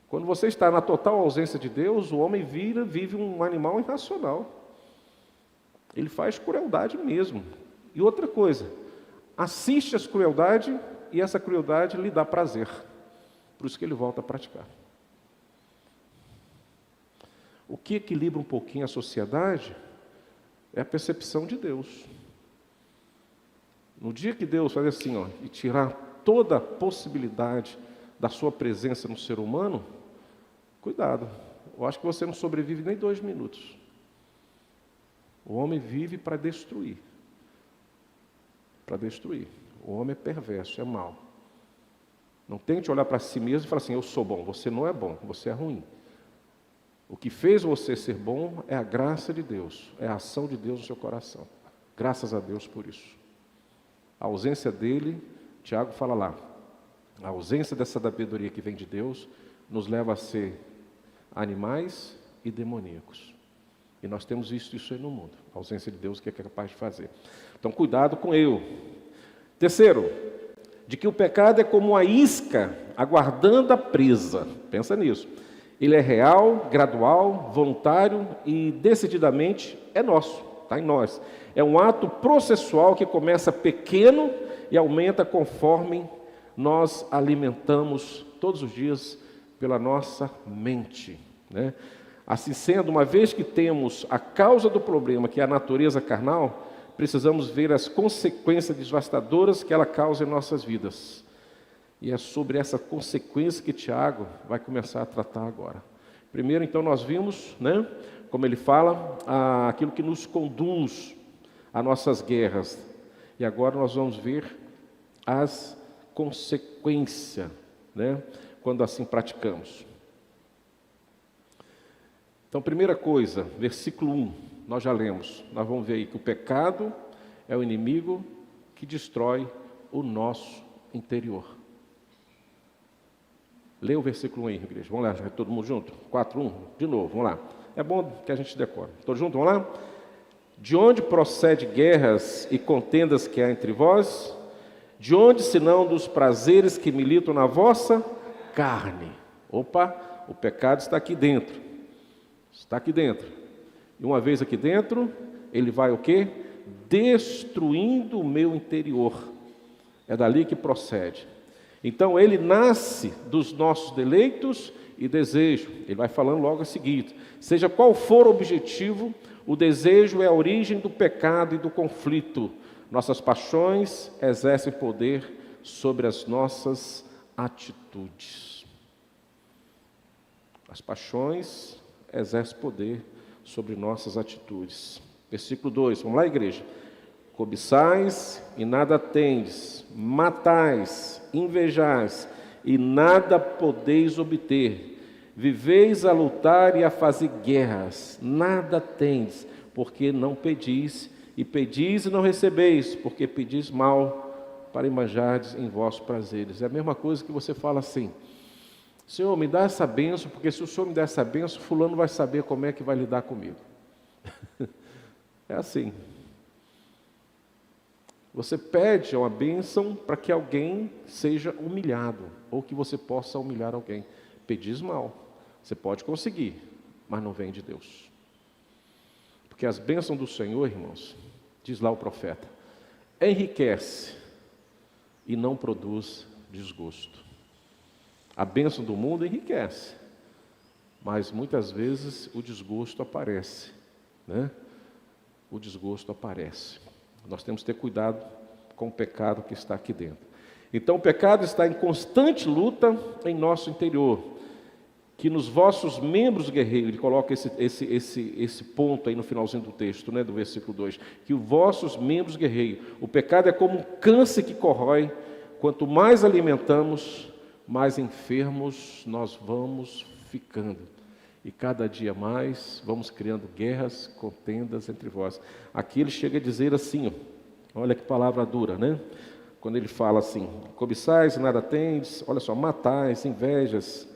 Quando você está na total ausência de Deus, o homem vive um animal irracional. Ele faz crueldade mesmo. E outra coisa, assiste às crueldades e essa crueldade lhe dá prazer. Por isso que ele volta a praticar. O que equilibra um pouquinho a sociedade é a percepção de Deus. No dia que Deus faz assim, e tirar toda a possibilidade da sua presença no ser humano, cuidado, eu acho que você não sobrevive nem 2 minutos. O homem vive para destruir. Para destruir. O homem é perverso, é mau. Não tente olhar para si mesmo e falar assim, eu sou bom. Você não é bom, você é ruim. O que fez você ser bom é a graça de Deus, é a ação de Deus no seu coração. Graças a Deus por isso. A ausência dele, Tiago fala lá, a ausência dessa sabedoria que vem de Deus nos leva a ser animais e demoníacos. E nós temos visto isso aí no mundo, a ausência de Deus, o que é capaz de fazer. Então, cuidado com eu. Terceiro, de que o pecado é como a isca aguardando a presa. Pensa nisso. Ele é real, gradual, voluntário e decididamente é nosso, está em nós. É um ato processual que começa pequeno e aumenta conforme nós alimentamos todos os dias pela nossa mente, né? Assim sendo, uma vez que temos a causa do problema, que é a natureza carnal, precisamos ver as consequências devastadoras que ela causa em nossas vidas. E é sobre essa consequência que Tiago vai começar a tratar agora. Primeiro, então, nós vimos, né, como ele fala, aquilo que nos conduz a nossas guerras. E agora nós vamos ver as consequências, né, quando assim praticamos. Então, primeira coisa, versículo 1, nós já lemos. Nós vamos ver aí que o pecado é o inimigo que destrói o nosso interior. Lê o versículo 1 aí, igreja. Vamos lá, todo mundo junto? 4:1, de novo, vamos lá. É bom que a gente decore. Todos juntos, vamos lá? De onde procede guerras e contendas que há entre vós? De onde, senão dos prazeres que militam na vossa carne? Opa, o pecado está aqui dentro. Está aqui dentro. E uma vez aqui dentro, ele vai o quê? Destruindo o meu interior. É dali que procede. Então, ele nasce dos nossos deleitos e desejos. Ele vai falando logo a seguir. Seja qual for o objetivo, o desejo é a origem do pecado e do conflito. Nossas paixões exercem poder sobre as nossas atitudes. As paixões exercem poder sobre nossas atitudes. Versículo 2, vamos lá, igreja. Cobiçais e nada tendes, matais, invejais e nada podeis obter. Viveis a lutar e a fazer guerras, nada tendes, porque não pedis, e pedis e não recebeis, porque pedis mal, para imajardes em vossos prazeres. É a mesma coisa que você fala assim, Senhor, me dá essa bênção, porque se o Senhor me der essa bênção, fulano vai saber como é que vai lidar comigo. É assim. Você pede uma bênção para que alguém seja humilhado, ou que você possa humilhar alguém. Pedis mal. Você pode conseguir, mas não vem de Deus. Porque as bênçãos do Senhor, irmãos, diz lá o profeta, enriquece e não produz desgosto. A bênção do mundo enriquece, mas muitas vezes o desgosto aparece, né? O desgosto aparece. Nós temos que ter cuidado com o pecado que está aqui dentro. Então o pecado está em constante luta em nosso interior, que nos vossos membros guerreiros, ele coloca esse ponto aí no finalzinho do texto, né, do versículo 2, que os vossos membros guerreiros, o pecado é como um câncer que corrói, quanto mais alimentamos, mais enfermos nós vamos ficando. E cada dia mais vamos criando guerras, contendas entre vós. Aqui ele chega a dizer assim, olha que palavra dura, né? Quando ele fala assim, cobiçais e nada tendes, olha só, matais, invejas,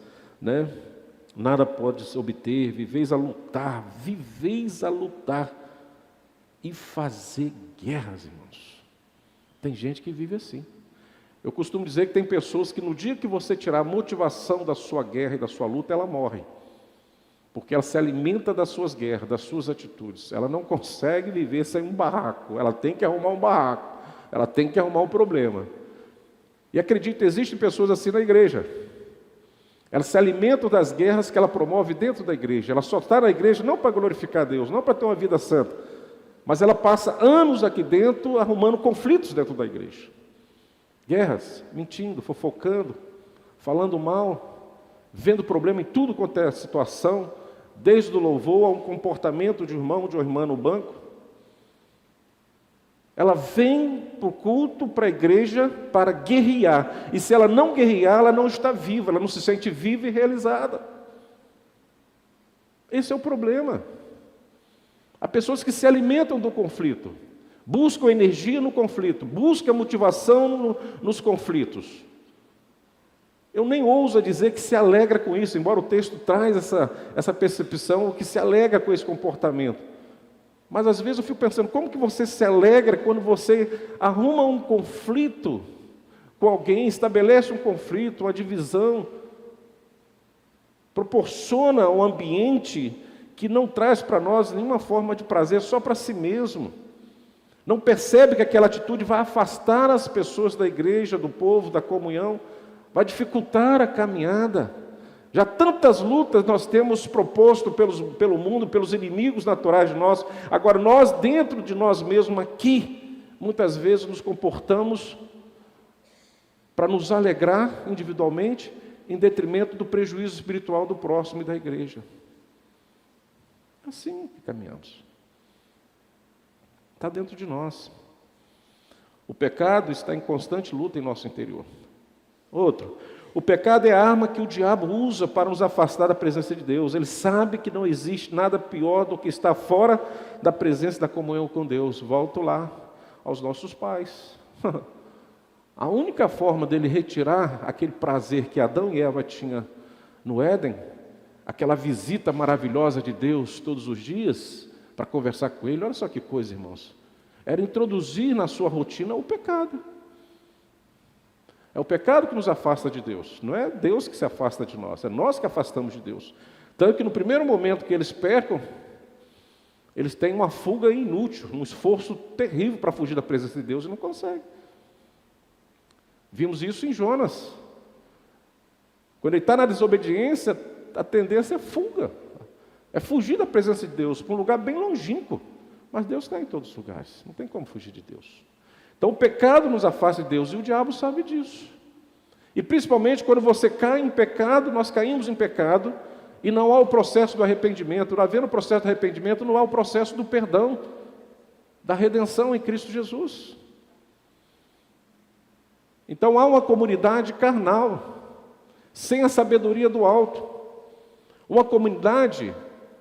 né? Nada podes obter, viveis a lutar e fazer guerras, irmãos. Tem gente que vive assim. Eu costumo dizer que tem pessoas que no dia que você tirar a motivação da sua guerra e da sua luta, ela morre. porque ela se alimenta das suas guerras, das suas atitudes. Ela não consegue viver sem um barraco, ela tem que arrumar um barraco, ela tem que arrumar um problema. E acredito, existem pessoas assim na igreja. Elas se alimentam das guerras que ela promove dentro da igreja. Ela só está na igreja não para glorificar a Deus, não para ter uma vida santa, mas ela passa anos aqui dentro arrumando conflitos dentro da igreja. Guerras, mentindo, fofocando, falando mal, vendo problema em tudo quanto é situação, desde o louvor a um comportamento de um irmão, de uma irmã no banco. Ela vem para o culto, para a igreja, para guerrear. E se ela não guerrear, ela não está viva, ela não se sente viva e realizada. Esse é o problema. Há pessoas que se alimentam do conflito, buscam energia no conflito, buscam motivação nos conflitos. Eu nem ouso dizer que se alegra com isso, embora o texto traz essa percepção, que se alegra com esse comportamento. Mas às vezes eu fico pensando, como que você se alegra quando você arruma um conflito com alguém, estabelece um conflito, uma divisão, proporciona um ambiente que não traz para nós nenhuma forma de prazer, só para si mesmo. Não percebe que aquela atitude vai afastar as pessoas da igreja, do povo, da comunhão, vai dificultar a caminhada. Já tantas lutas nós temos proposto pelo mundo, pelos inimigos naturais de nós. Agora nós, dentro de nós mesmos aqui, muitas vezes nos comportamos para nos alegrar individualmente, em detrimento do prejuízo espiritual do próximo e da igreja. Assim que caminhamos. Está dentro de nós. O pecado está em constante luta em nosso interior. Outro, o pecado é a arma que o diabo usa para nos afastar da presença de Deus. Ele sabe que não existe nada pior do que estar fora da presença da comunhão com Deus. Volto lá aos nossos pais. A única forma dele retirar aquele prazer que Adão e Eva tinham no Éden, aquela visita maravilhosa de Deus todos os dias, para conversar com ele, olha só que coisa, irmãos, era introduzir na sua rotina o pecado. É o pecado que nos afasta de Deus, não é Deus que se afasta de nós, é nós que afastamos de Deus. Tanto que no primeiro momento que eles pecam, eles têm uma fuga inútil, um esforço terrível para fugir da presença de Deus e não conseguem. Vimos isso em Jonas. Quando ele está na desobediência, a tendência é fuga, é fugir da presença de Deus, para um lugar bem longínquo. Mas Deus está em todos os lugares, não tem como fugir de Deus. Então o pecado nos afasta de Deus e o diabo sabe disso. E principalmente quando você cai em pecado, nós caímos em pecado e não há o processo do arrependimento. Não havendo o processo do arrependimento, não há o processo do perdão, da redenção em Cristo Jesus. Então há uma comunidade carnal, sem a sabedoria do alto. Uma comunidade,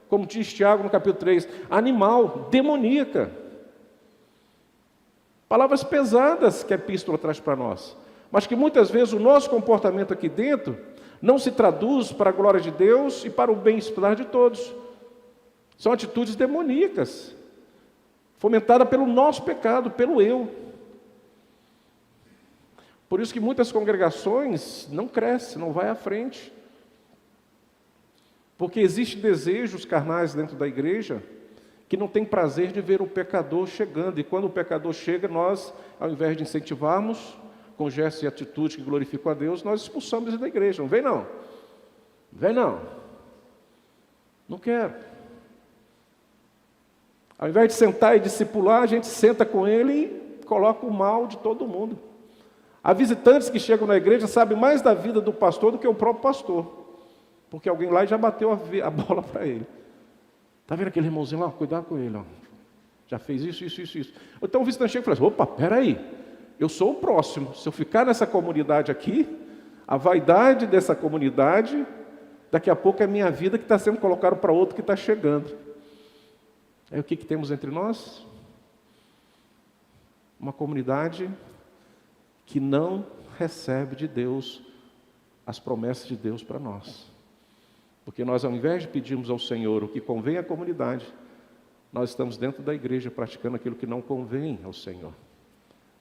como diz Tiago no capítulo 3, animal, demoníaca. Palavras pesadas que a epístola traz para nós, mas que muitas vezes o nosso comportamento aqui dentro não se traduz para a glória de Deus e para o bem-estar de todos. São atitudes demoníacas, fomentadas pelo nosso pecado, pelo eu. Por isso que muitas congregações não crescem, não vai à frente. Porque existem desejos carnais dentro da igreja que não tem prazer de ver o pecador chegando. E quando o pecador chega, nós, ao invés de incentivarmos com gestos e atitudes que glorificam a Deus, nós expulsamos ele da igreja. Não vem não. Vem não. Não quero. Ao invés de sentar e discipular, a gente senta com ele e coloca o mal de todo mundo. Há visitantes que chegam na igreja, sabem mais da vida do pastor do que o próprio pastor. Porque alguém lá já bateu a bola para ele. Está vendo aquele irmãozinho lá? Cuidado com ele. Ó. Já fez isso. Então o visitante chega e fala assim, opa, peraí, eu sou o próximo. Se eu ficar nessa comunidade aqui, a vaidade dessa comunidade, daqui a pouco é a minha vida que está sendo colocada para outro que está chegando. Aí o que temos entre nós? Uma comunidade que não recebe de Deus as promessas de Deus para nós. Porque nós, ao invés de pedirmos ao Senhor o que convém à comunidade, nós estamos dentro da igreja praticando aquilo que não convém ao Senhor.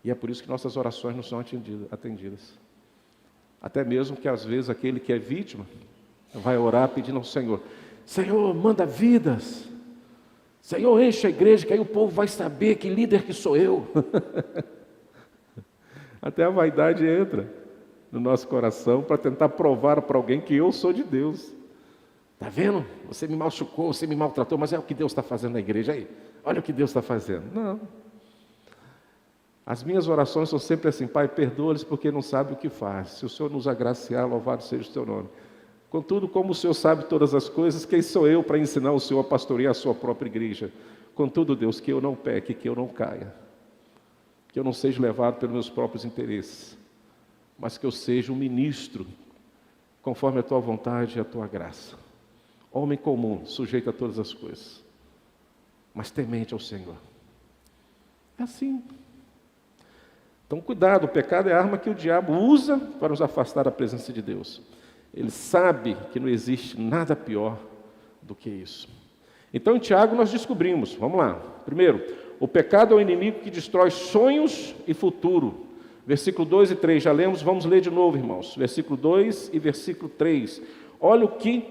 E é por isso que nossas orações não são atendidas. Até mesmo que às vezes aquele que é vítima vai orar pedindo ao Senhor, Senhor, manda vidas. Senhor, enche a igreja, que aí o povo vai saber que líder que sou eu. Até a vaidade entra no nosso coração para tentar provar para alguém que eu sou de Deus. Está vendo? Você me machucou, você me maltratou, mas é o que Deus está fazendo na igreja aí. Olha o que Deus está fazendo. Não. As minhas orações são sempre assim: Pai, perdoa-lhes porque não sabem o que faz. Se o Senhor nos agraciar, louvado seja o teu nome. Contudo, como o Senhor sabe todas as coisas, quem sou eu para ensinar o Senhor a pastorear a sua própria igreja? Contudo, Deus, que eu não peque, que eu não caia, que eu não seja levado pelos meus próprios interesses, mas que eu seja um ministro, conforme a tua vontade e a tua graça. Homem comum, sujeito a todas as coisas, mas temente ao Senhor. É assim. Então, cuidado, o pecado é a arma que o diabo usa para nos afastar da presença de Deus. Ele sabe que não existe nada pior do que isso. Então, em Tiago nós descobrimos, vamos lá. Primeiro, o pecado é o inimigo que destrói sonhos e futuro. Versículo 2 e 3, já lemos, vamos ler de novo, irmãos. Versículo 2 e versículo 3. Olha o que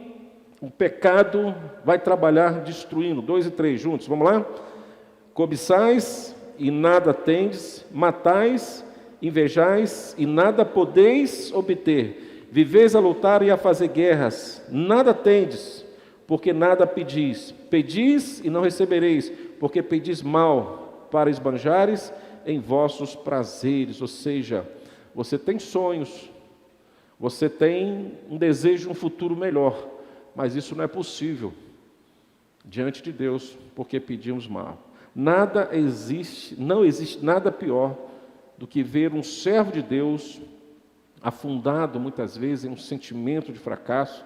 o pecado vai trabalhar destruindo. 2 e 3 juntos, vamos lá? Cobiçais e nada tendes, matais, invejais e nada podeis obter. Viveis a lutar e a fazer guerras, nada tendes, porque nada pedis. Pedis e não recebereis, porque pedis mal, para esbanjares em vossos prazeres. Ou seja, você tem sonhos, você tem um desejo de um futuro melhor, mas isso não é possível diante de Deus, porque pedimos mal. Não existe nada pior do que ver um servo de Deus afundado muitas vezes em um sentimento de fracasso,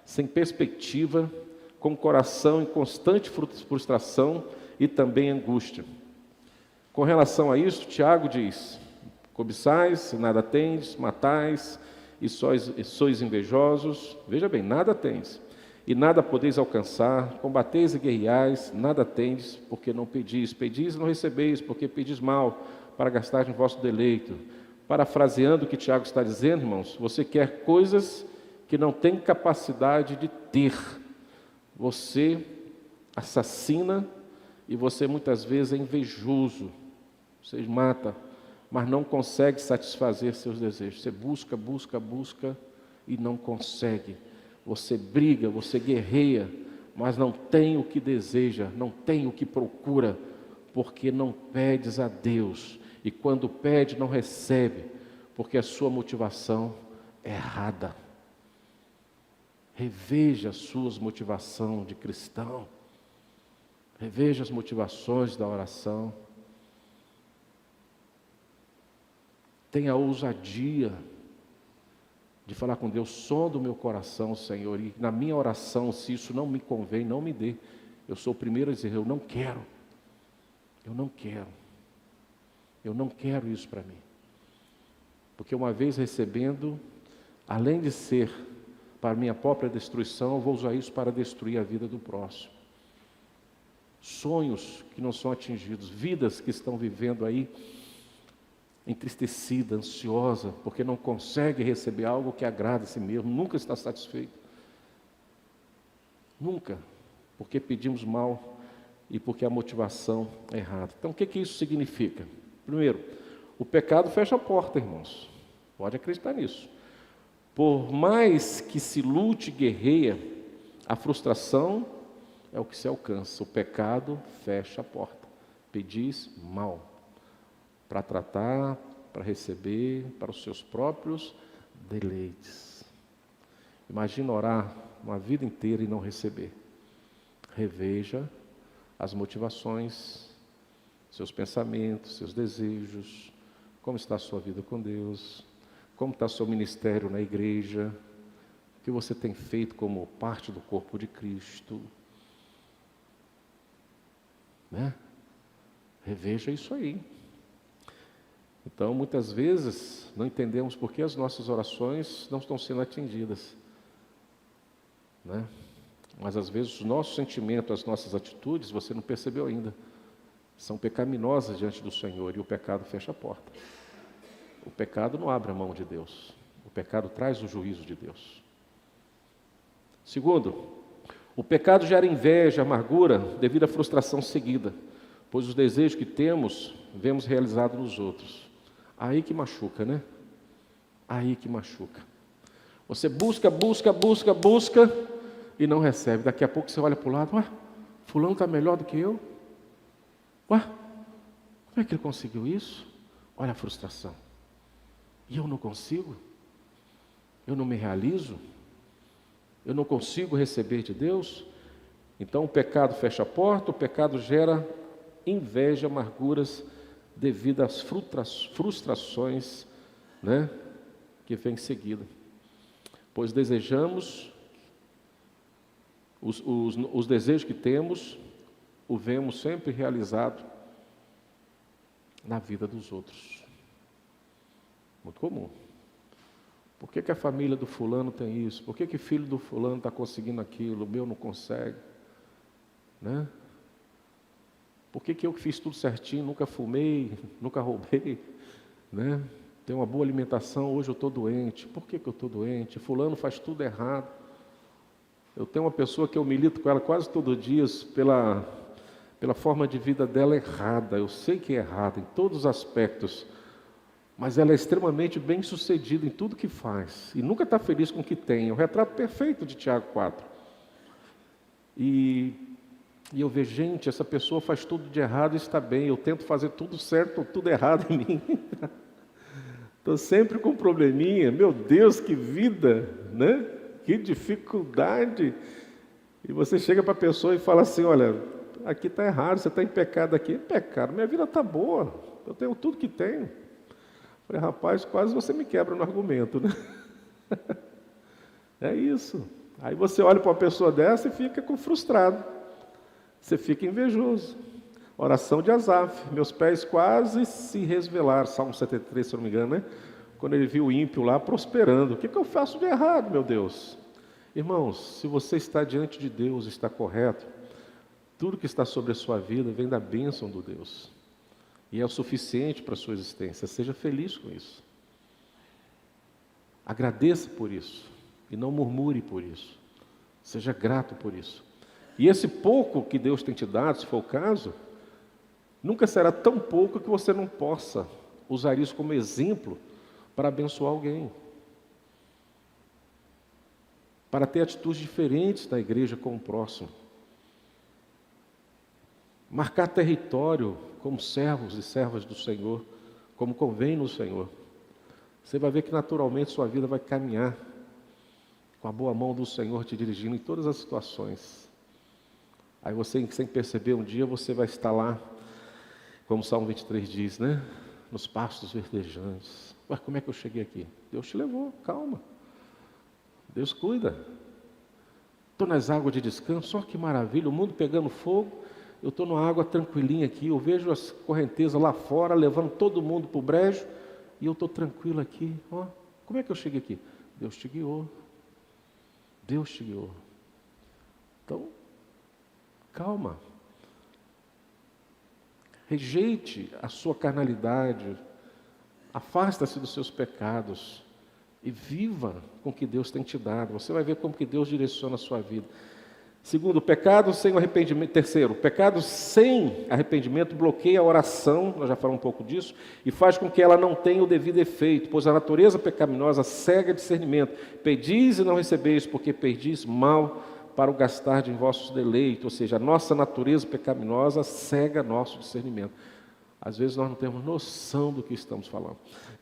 sem perspectiva, com o coração em constante frustração e também angústia. Com relação a isso, Tiago diz: cobiçais, nada tendes, matais, e sois invejosos. Veja bem, nada tendes, e nada podeis alcançar, combateis e guerreais, nada tendes, porque não pedis. Pedis e não recebeis, porque pedis mal, para gastar em vosso deleito. Parafraseando o que Tiago está dizendo, irmãos, você quer coisas que não tem capacidade de ter. Você assassina e você muitas vezes é invejoso. Você mata, mas não consegue satisfazer seus desejos. Você busca e não consegue. Você briga, você guerreia, mas não tem o que deseja, não tem o que procura, porque não pedes a Deus. E quando pede, não recebe, porque a sua motivação é errada. Reveja a sua motivação de cristão. Reveja as motivações da oração. Tenha a ousadia de falar com Deus: sonda o meu coração, Senhor, e na minha oração, se isso não me convém, não me dê. Eu sou o primeiro a dizer: eu não quero. Eu não quero. Eu não quero isso para mim. Porque uma vez recebendo, além de ser para minha própria destruição, eu vou usar isso para destruir a vida do próximo. Sonhos que não são atingidos, vidas que estão vivendo aí entristecida, ansiosa, porque não consegue receber algo que agrada a si mesmo, nunca está satisfeito. Nunca, porque pedimos mal e porque a motivação é errada. Então, o que isso significa? Primeiro, o pecado fecha a porta, irmãos. Pode acreditar nisso. Por mais que se lute e guerreia, a frustração é o que se alcança. O pecado fecha a porta. Pedis mal, para tratar, para receber, para os seus próprios deleites. Imagina orar uma vida inteira e não receber. Reveja as motivações, seus pensamentos, seus desejos, como está a sua vida com Deus, como está o seu ministério na igreja, o que você tem feito como parte do corpo de Cristo, né? Reveja isso aí. Então, muitas vezes, não entendemos por que as nossas orações não estão sendo atendidas, né? Mas, às vezes, os nossos sentimentos, as nossas atitudes, você não percebeu ainda, são pecaminosas diante do Senhor, e o pecado fecha a porta. O pecado não abre a mão de Deus, o pecado traz o juízo de Deus. Segundo, O pecado gera inveja, amargura, devido à frustração seguida, pois os desejos que temos, vemos realizados nos outros. Aí que machuca, né? Aí que machuca. Você busca e não recebe. Daqui a pouco você olha para o lado, ué, fulano está melhor do que eu? Ué, como é que ele conseguiu isso? Olha a frustração. E eu não consigo? Eu não me realizo? Eu não consigo receber de Deus? Então o pecado fecha a porta, o pecado gera inveja, amarguras, devido às frustrações, né, que vem em seguida. Pois desejamos, os desejos que temos, o vemos sempre realizado na vida dos outros. Muito comum. Por que a família do fulano tem isso? Por que filho do fulano está conseguindo aquilo? O meu não consegue? Né? Por que eu que fiz tudo certinho, nunca fumei, nunca roubei? Né? Tenho uma boa alimentação, hoje eu estou doente. Por que eu estou doente? Fulano faz tudo errado. Eu tenho uma pessoa que eu milito com ela quase todo dia pela forma de vida dela errada. Eu sei que é errada em todos os aspectos, mas ela é extremamente bem-sucedida em tudo que faz, e nunca está feliz com o que tem. É o retrato perfeito de Tiago 4. E eu vejo, gente, essa pessoa faz tudo de errado e está bem, eu tento fazer tudo certo, tudo errado em mim. Estou sempre com um probleminha, meu Deus, que vida, né? Que dificuldade. E você chega para a pessoa e fala assim, olha, aqui está errado, você está em pecado aqui. Pecado, minha vida está boa, eu tenho tudo que tenho. Falei, rapaz, quase você me quebra no argumento, né? É isso. Aí você olha para uma pessoa dessa e fica frustrado. Você fica invejoso. Oração de Asaf. Meus pés quase se resvelaram. Salmo 73, se eu não me engano, né? Quando ele viu o ímpio lá prosperando. O que eu faço de errado, meu Deus? Irmãos, se você está diante de Deus, está correto, tudo que está sobre a sua vida vem da bênção do Deus. E é o suficiente para a sua existência. Seja feliz com isso. Agradeça por isso. E não murmure por isso. Seja grato por isso. E esse pouco que Deus tem te dado, se for o caso, nunca será tão pouco que você não possa usar isso como exemplo para abençoar alguém. Para ter atitudes diferentes na igreja com o próximo. Marcar território como servos e servas do Senhor, como convém no Senhor. Você vai ver que naturalmente sua vida vai caminhar com a boa mão do Senhor te dirigindo em todas as situações. Aí você, sem perceber, um dia você vai estar lá, como o Salmo 23 diz, né? Nos pastos verdejantes. Ué, como é que eu cheguei aqui? Deus te levou, calma. Deus cuida. Estou nas águas de descanso, olha que maravilha, o mundo pegando fogo. Eu estou numa água tranquilinha aqui, eu vejo as correntezas lá fora, levando todo mundo para o brejo, e eu estou tranquilo aqui. Ó, como é que eu cheguei aqui? Deus te guiou. Deus te guiou. Então, calma. Rejeite a sua carnalidade, afasta-se dos seus pecados e viva com o que Deus tem te dado. Você vai ver como que Deus direciona a sua vida. Segundo, o pecado sem o arrependimento. Terceiro, o pecado sem arrependimento bloqueia a oração, nós já falamos um pouco disso, e faz com que ela não tenha o devido efeito, pois a natureza pecaminosa cega discernimento. Pedis e não recebeis, porque perdis mal para o gastar de vossos deleitos. Ou seja, a nossa natureza pecaminosa cega nosso discernimento. Às vezes nós não temos noção do que estamos falando.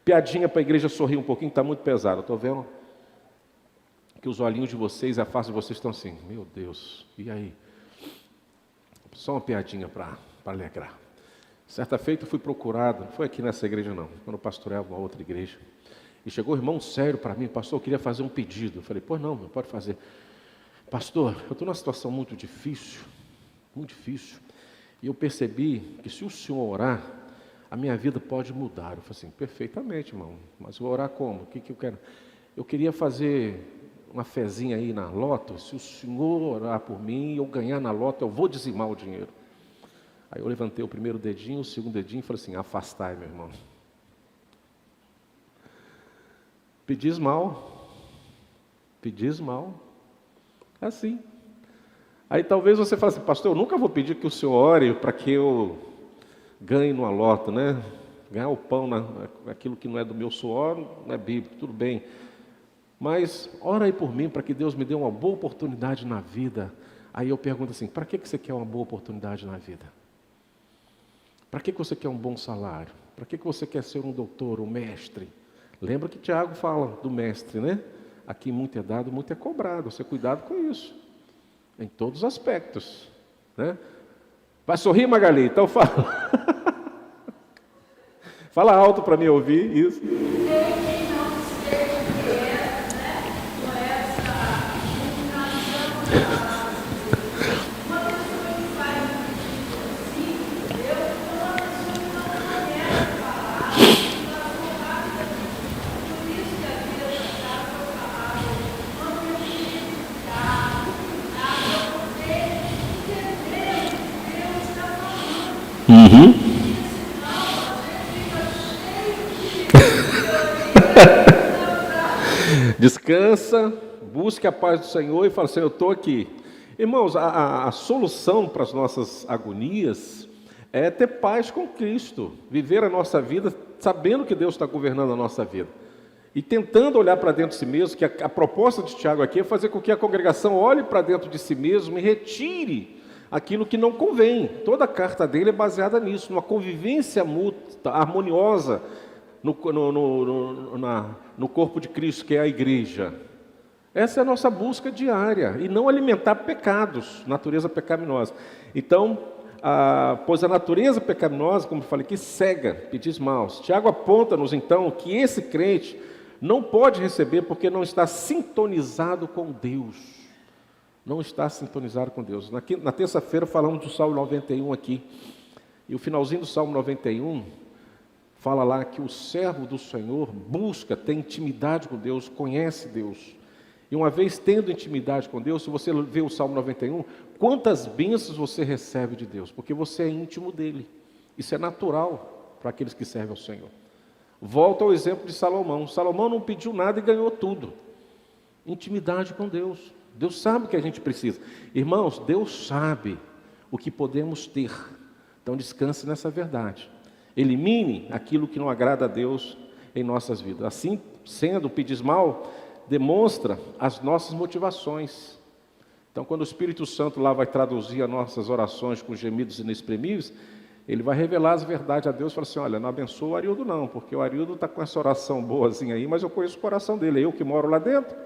Piadinha para a igreja sorrir um pouquinho, está muito pesado. Estou vendo que os olhinhos de vocês, a face de vocês estão assim, meu Deus, e aí? Só uma piadinha para alegrar. Certa feita eu fui procurado, não foi aqui nessa igreja não, quando eu pastoreava uma outra igreja, e chegou um irmão sério para mim, pastor, eu queria fazer um pedido. Eu falei, pois não, pode fazer. Pastor, eu estou numa situação muito difícil, e eu percebi que se o senhor orar, a minha vida pode mudar. Eu falei assim, perfeitamente, irmão, mas vou orar como? O que eu quero? Eu queria fazer uma fezinha aí na loto, se o senhor orar por mim, eu ganhar na loto, eu vou dizimar o dinheiro. Aí eu levantei o primeiro dedinho, o segundo dedinho, e falei assim, afastai, meu irmão. Pedis mal, é assim. Aí talvez você fale assim, pastor, eu nunca vou pedir que o senhor ore para que eu ganhe numa lota, né? Ganhar o pão, aquilo que não é do meu suor, não é bíblico, tudo bem. Mas ora aí por mim, para que Deus me dê uma boa oportunidade na vida. Aí eu pergunto assim, para que você quer uma boa oportunidade na vida? Para que você quer um bom salário? Para que você quer ser um doutor, um mestre? Lembra que Tiago fala do mestre, né? Aqui muito é dado, muito é cobrado. Você cuidado com isso. Em todos os aspectos, né? Vai sorrir, Magali? Então fala. Fala alto para me ouvir isso. Descansa, busque a paz do Senhor e fala assim, eu estou aqui. Irmãos, a solução para as nossas agonias é ter paz com Cristo, viver a nossa vida sabendo que Deus está governando a nossa vida. E tentando olhar para dentro de si mesmo, que a proposta de Tiago aqui é fazer com que a congregação olhe para dentro de si mesmo e retire aquilo que não convém. Toda a carta dele é baseada nisso, numa convivência mútua, harmoniosa no corpo de Cristo, que é a igreja. Essa é a nossa busca diária, e não alimentar pecados, natureza pecaminosa. Então, pois a natureza pecaminosa, como eu falei aqui, cega, pedis maus. Tiago aponta-nos então que esse crente não pode receber porque não está sintonizado com Deus. Não está sintonizado com Deus. Na terça-feira falamos do Salmo 91 aqui, e o finalzinho do Salmo 91 fala lá que o servo do Senhor busca, tem intimidade com Deus, conhece Deus. E uma vez tendo intimidade com Deus, se você vê o Salmo 91, quantas bênçãos você recebe de Deus, porque você é íntimo dele. Isso é natural para aqueles que servem ao Senhor. Volta ao exemplo de Salomão. Salomão não pediu nada e ganhou tudo. Intimidade com Deus. Deus sabe o que a gente precisa. Irmãos, Deus sabe o que podemos ter. Então descanse nessa verdade. Elimine aquilo que não agrada a Deus em nossas vidas. Assim sendo, o pedis mal demonstra as nossas motivações. Então, quando o Espírito Santo lá vai traduzir as nossas orações com gemidos inexprimíveis, ele vai revelar as verdades a Deus e fala assim, olha, não abençoa o Arildo não, porque o Arildo está com essa oração boazinha aí, mas eu conheço o coração dele, é eu que moro lá dentro.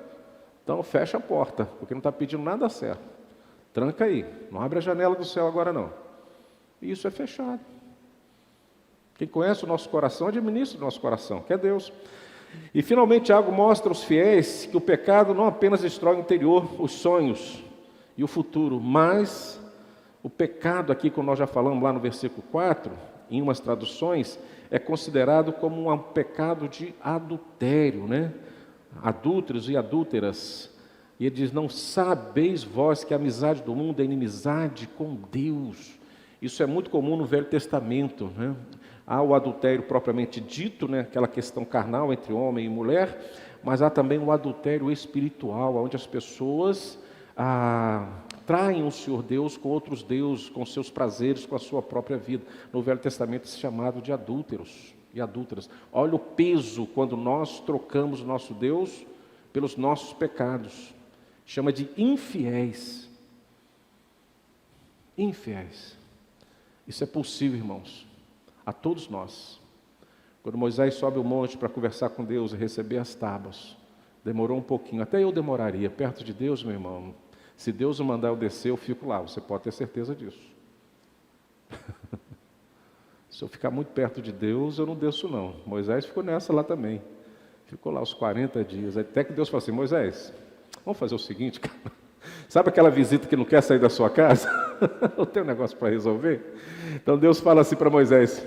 Então, fecha a porta, porque não está pedindo nada certo. Tranca aí, não abre a janela do céu agora não. E isso é fechado. Quem conhece o nosso coração, administra o nosso coração, que é Deus. E finalmente Tiago mostra aos fiéis que o pecado não apenas destrói o interior, os sonhos e o futuro, mas o pecado aqui, como nós já falamos lá no versículo 4, em umas traduções, é considerado como um pecado de adultério, né? Adúlteros e adúlteras. E ele diz, não sabeis vós que a amizade do mundo é inimizade com Deus. Isso é muito comum no Velho Testamento, né? Há o adultério propriamente dito, né? Aquela questão carnal entre homem e mulher, mas há também o adultério espiritual, onde as pessoas traem o Senhor Deus com outros deuses, com seus prazeres, com a sua própria vida. No Velho Testamento é chamado de adúlteros e adúlteras. Olha o peso quando nós trocamos o nosso Deus pelos nossos pecados. Chama de infiéis. Infiéis. Isso é possível, irmãos, a todos nós. Quando Moisés sobe o monte para conversar com Deus e receber as tábuas, demorou um pouquinho, até eu demoraria, perto de Deus, meu irmão. Se Deus me mandar eu descer, eu fico lá, você pode ter certeza disso. Se eu ficar muito perto de Deus, eu não desço não. Moisés ficou nessa lá também. Ficou lá os 40 dias, até que Deus falou assim, Moisés, vamos fazer o seguinte, cara. Sabe aquela visita que não quer sair da sua casa? Eu tenho um negócio para resolver. Então Deus fala assim para Moisés,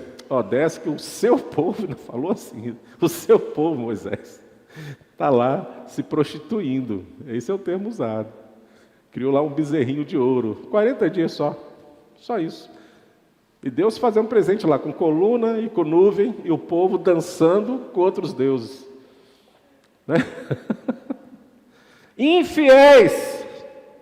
desce que o seu povo, não falou assim, o seu povo, Moisés, está lá se prostituindo. Esse é o termo usado. Criou lá um bezerrinho de ouro, 40 dias só isso. E Deus fazendo um presente lá, com coluna e com nuvem, e o povo dançando com outros deuses. Né? Infiéis!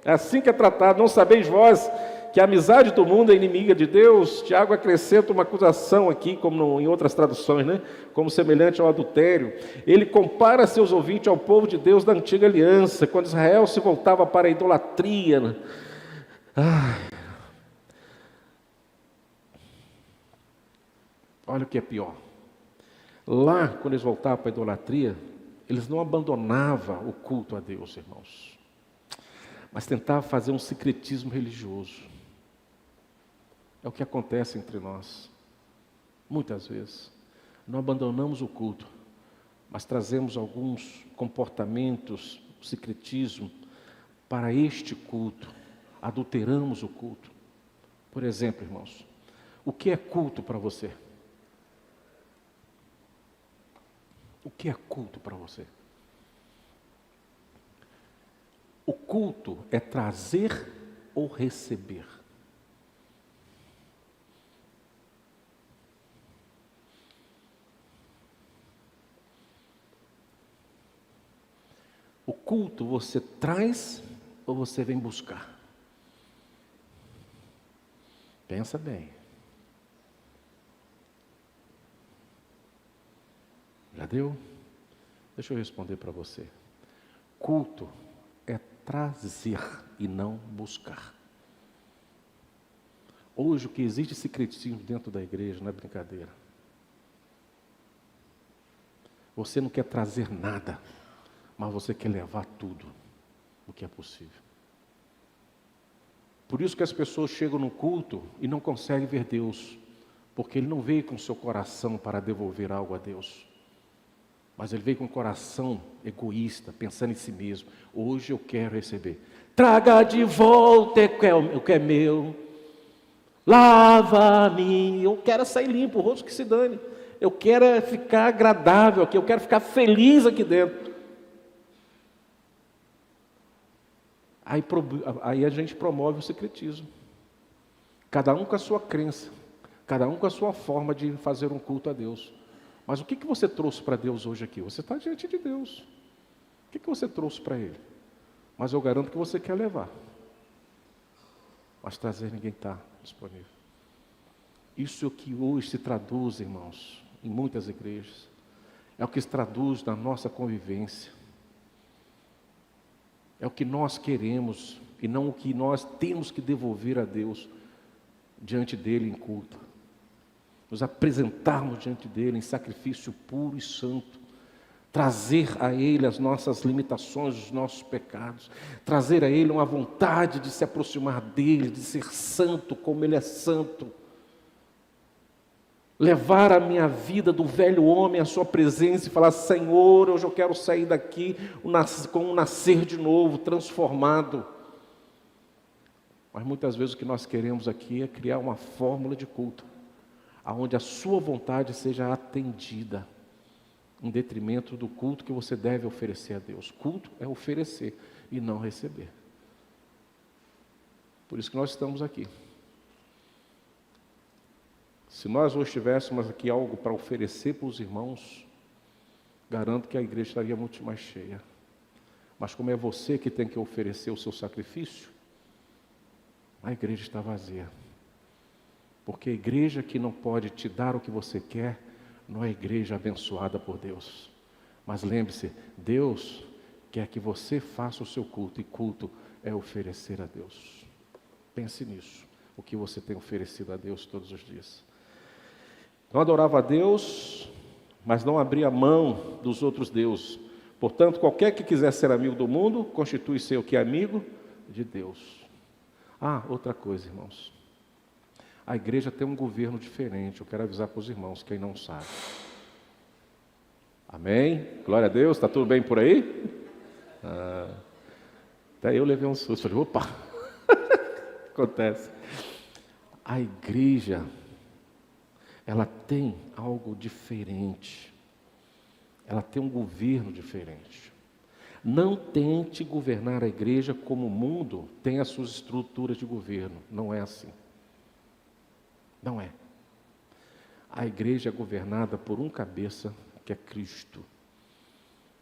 É assim que é tratado. Não sabeis vós que a amizade do mundo é inimiga de Deus? Tiago acrescenta uma acusação aqui, como em outras traduções, né? Como semelhante ao adultério. Ele compara seus ouvintes ao povo de Deus da antiga aliança, quando Israel se voltava para a idolatria, né? Olha o que é pior. Lá, quando eles voltavam para a idolatria, eles não abandonavam o culto a Deus, irmãos, mas tentavam fazer um secretismo religioso. É o que acontece entre nós. Muitas vezes, não abandonamos o culto, mas trazemos alguns comportamentos, secretismo, para este culto. Adulteramos o culto. Por exemplo, irmãos, o que é culto para você? O que é culto para você? O culto é trazer ou receber? O culto você traz ou você vem buscar? Pensa bem. Já deu? Deixa eu responder para você. Culto é trazer e não buscar. Hoje o que existe secretismo dentro da igreja não é brincadeira. Você não quer trazer nada, mas você quer levar tudo o que é possível. Por isso que as pessoas chegam no culto e não conseguem ver Deus, porque ele não veio com o seu coração para devolver algo a Deus, mas ele veio com o coração egoísta, pensando em si mesmo. Hoje eu quero receber. Traga de volta o que é meu. Lava-me. Eu quero sair limpo, o rosto que se dane. Eu quero ficar agradável aqui, eu quero ficar feliz aqui dentro. Aí a gente promove o secretismo. Cada um com a sua crença, cada um com a sua forma de fazer um culto a Deus. Mas o que você trouxe para Deus hoje aqui? Você está diante de Deus. O que você trouxe para Ele? Mas eu garanto que você quer levar. Mas trazer ninguém está disponível. Isso é o que hoje se traduz, irmãos, em muitas igrejas. É o que se traduz na nossa convivência. É o que nós queremos e não o que nós temos que devolver a Deus diante dEle em culto. Nos apresentarmos diante dEle em sacrifício puro e santo. Trazer a Ele as nossas limitações, os nossos pecados. Trazer a Ele uma vontade de se aproximar dEle, de ser santo como Ele é santo. Levar a minha vida do velho homem à sua presença e falar: Senhor, hoje eu quero sair daqui com um nascer de novo, transformado. Mas muitas vezes o que nós queremos aqui é criar uma fórmula de culto, aonde a sua vontade seja atendida, em detrimento do culto que você deve oferecer a Deus. Culto é oferecer e não receber. Por isso que nós estamos aqui. Se nós hoje tivéssemos aqui algo para oferecer para os irmãos, garanto que a igreja estaria muito mais cheia. Mas como é você que tem que oferecer o seu sacrifício, a igreja está vazia. Porque a igreja que não pode te dar o que você quer, não é igreja abençoada por Deus. Mas lembre-se, Deus quer que você faça o seu culto, e culto é oferecer a Deus. Pense nisso, o que você tem oferecido a Deus todos os dias. Não adorava a Deus, mas não abria mão dos outros deuses. Portanto, qualquer que quiser ser amigo do mundo, constitui-se o que é amigo de Deus. Outra coisa, irmãos. A igreja tem um governo diferente. Eu quero avisar para os irmãos, quem não sabe. Amém? Glória a Deus, está tudo bem por aí? Até eu levei um susto. Falei, opa! Acontece. A igreja, ela tem algo diferente. Ela tem um governo diferente. Não tente governar a igreja como o mundo tem as suas estruturas de governo. Não é assim. Não é. A igreja é governada por um cabeça, que é Cristo.